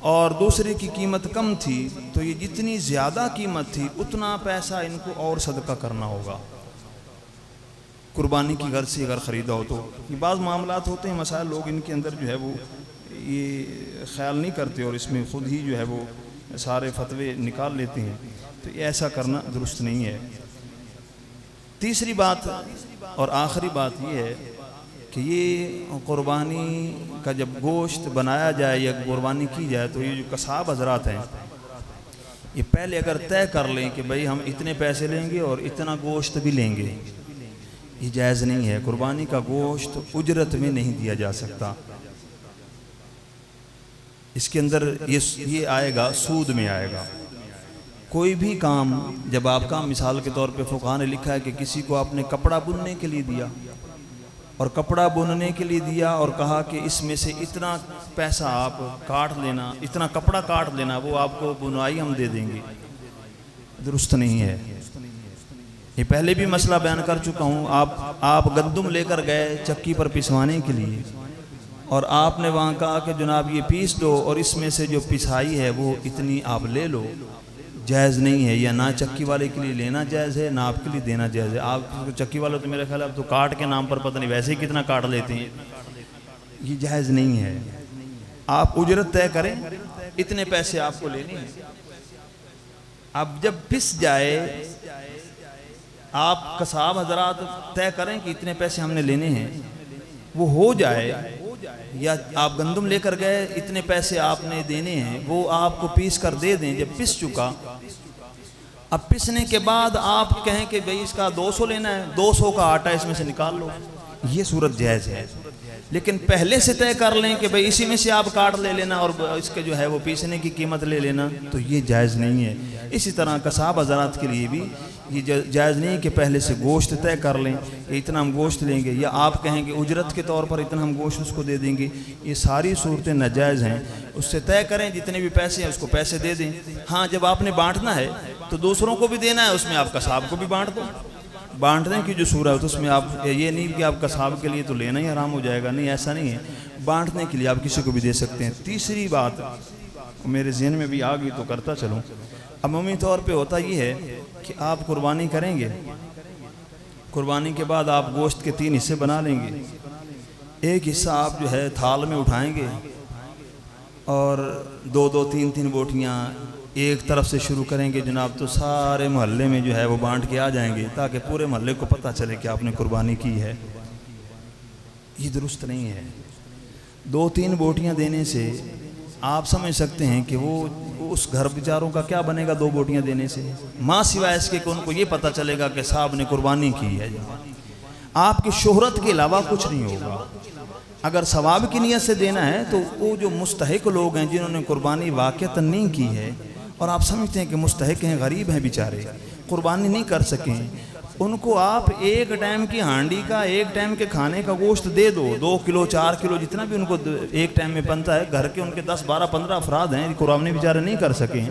और दूसरे की कीमत कम थी तो ये जितनी ज़्यादा कीमत थी उतना पैसा इनको और सदका करना होगा। कुर्बानी की गर्ज से अगर ख़रीदा हो तो ये बाज़ मामलात होते हैं, मसाइल लोग इनके अंदर जो है वो ये ख्याल नहीं करते और इसमें ख़ुद ही जो है वो सारे फतवे निकाल लेते हैं, तो ये ऐसा करना दुरुस्त नहीं है। तीसरी बात और आखिरी बात ये है कि ये कुर्बानी का जब गोश्त बनाया जाए या कुर्बानी की जाए तो ये जो कसाब हजरात हैं ये पहले अगर तय कर लें कि भाई हम इतने पैसे लेंगे और इतना गोश्त भी लेंगे, ये जायज़ नहीं है। कुर्बानी का गोश्त उजरत में नहीं दिया जा सकता, इसके अंदर ये आएगा, सूद में आएगा। कोई भी काम जब आपका मिसाल के तौर पे फुक़हा ने लिखा है कि किसी को आपने कपड़ा बुनने के लिए दिया और कपड़ा बुनने के लिए दिया और कहा कि इसमें से इतना पैसा आप काट लेना, इतना कपड़ा काट लेना, वो आपको बुनाई हम दे देंगे, दुरुस्त नहीं है। ये पहले भी मसला बयान कर चुका हूँ। आप गंदम लेकर गए चक्की पर पिसवाने के लिए और आपने वहाँ कहा कि जनाब ये पीस दो और इसमें से जो पिसाई है वो इतनी आप ले लो, जायज़ नहीं है। या ना चक्की वाले के लिए लेना जायज़ है ना आपके लिए देना जायज़ है। आप चक्की वाले तो मेरे ख्याल अब तो काट के नाम पर पता नहीं वैसे ही कितना काट लेते हैं, ये जायज़ नहीं है। आप उजरत तय करें, इतने पैसे आपको लेने हैं। अब जब पिस जाए आप कसाब हजरात तय करें कि इतने पैसे हमने लेने हैं, वो हो जाए या आप गंदम लेकर गए इतने पैसे आपने देने हैं, वो आपको पीस कर दे दें। जब पिस चुका, अब पिसने के बाद आप कहें कि भाई इसका 200 लेना है, 200 का आटा इसमें से निकाल लो, ये सूरत जायज़ है। लेकिन पहले से तय कर लें कि भाई इसी में से आप काट ले लेना और इसके जो है वो पीसने की कीमत ले लेना, तो ये जायज़ नहीं है। इसी तरह कसाब हज़रात के लिए भी ये जायज़ नहीं कि पहले से गोश्त तय कर लें कि इतना हम गोश्त लेंगे, या आप कहेंगे उजरत के तौर पर इतना हम गोश्त उसको दे देंगे, ये सारी सूरतें नाजायज़ हैं। उससे तय करें जितने भी पैसे हैं उसको पैसे दे दें। हाँ, जब आपने बांटना है तो दूसरों को भी देना है, उसमें आप कसाब को भी बांट दो। बांटने की जो सूरत है तो उसमें आप ये नहीं कि आप कसाब के लिए तो लेना ही हराम हो जाएगा, नहीं, ऐसा नहीं है। बांटने के लिए आप किसी को भी दे सकते हैं। तीसरी बात मेरे ज़हन में भी आ गई तो करता चलूँ। अमूमी तौर पे होता ये है कि आप कुर्बानी करेंगे, कुर्बानी के बाद आप गोश्त के 3 हिस्से बना लेंगे। एक हिस्सा आप जो है थाल में उठाएंगे और 2-2, 3-3 बोटियाँ एक तरफ से शुरू करेंगे जनाब, तो सारे मोहल्ले में जो है वो बांट के आ जाएंगे ताकि पूरे मोहल्ले को पता चले कि आपने कुर्बानी की है। ये दुरुस्त नहीं है। 2-3 बोटियाँ देने से आप समझ सकते हैं कि वो उस घर बेचारों का क्या बनेगा 2 बोटियाँ देने से, माँ सिवाय इसके कि उनको ये पता चलेगा कि साहब ने कुर्बानी की है। आपकी शोहरत के अलावा कुछ नहीं होगा। अगर सवाब की नीयत से देना है तो वो जो मुस्तहिक लोग हैं जिन्होंने कुर्बानी वाक़तन नहीं की है और आप समझते हैं कि मुस्तहिक हैं, गरीब हैं बेचारे, कुर्बानी नहीं कर सकें, उनको आप एक टाइम की हांडी का, एक टाइम के खाने का गोश्त दे दो, 2 किलो 4 किलो जितना भी उनको एक टाइम में बनता है। घर के उनके 10, 12, 15 अफराद हैं, कुर्बानी बेचारे नहीं कर सकें,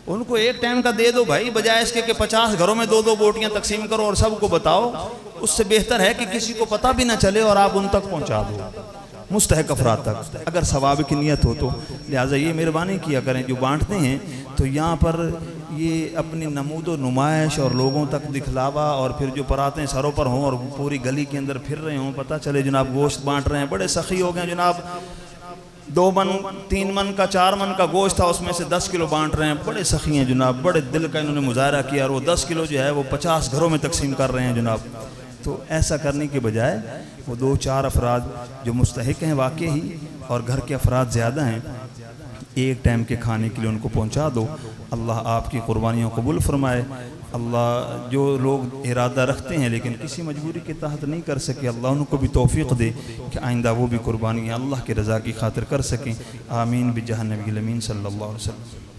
उनको एक टाइम का दे दो भाई, बजाय इसके कि 50 घरों में 2-2 बोटियाँ तकसीम करो और सबको बताओ। उससे बेहतर है कि किसी को पता भी ना चले और आप उन तक पहुँचा दो, मुस्तहिक अफराद तक, अगर सवाब की नीयत हो तो। लिहाजा ये मेहरबानी किया करें जो बांटते हैं, तो यहाँ पर ये अपनी नमूद व नुमाइश और लोगों तक दिखलावा और फिर जो परातें सरों पर हों और पूरी गली के अंदर फिर रहे हों, पता चले जनाब गोश्त बांट रहे हैं। बड़े सखी हो गए जनाब, 2 मन 3 मन का 4 मन का गोश्त था, उसमें से 10 किलो बांट रहे हैं। बड़े सखी हैं जनाब, बड़े दिल का इन्होंने मुजाहरा किया और वो 10 किलो जो है वो 50 घरों में तकसीम कर रहे हैं जनाब। तो ऐसा करने के बजाय वो 2-4 अफराद जो मुस्तहिक हैं वाकई ही और घर के अफराद ज़्यादा हैं, एक टाइम के खाने के लिए उनको पहुंचा दो। अल्लाह आपकी कुर्बानियों को कबूल फरमाए। अल्लाह जो लोग इरादा रखते हैं लेकिन किसी मजबूरी के तहत नहीं कर सके, अल्लाह उनको भी तौफीक दे कि आइंदा वो भी कुर्बानियाँ अल्लाह की रज़ा की खातिर कर सकें। आमीन बिजाह नबी अमीन सल्लल्लाहु अलैहि वसल्लम।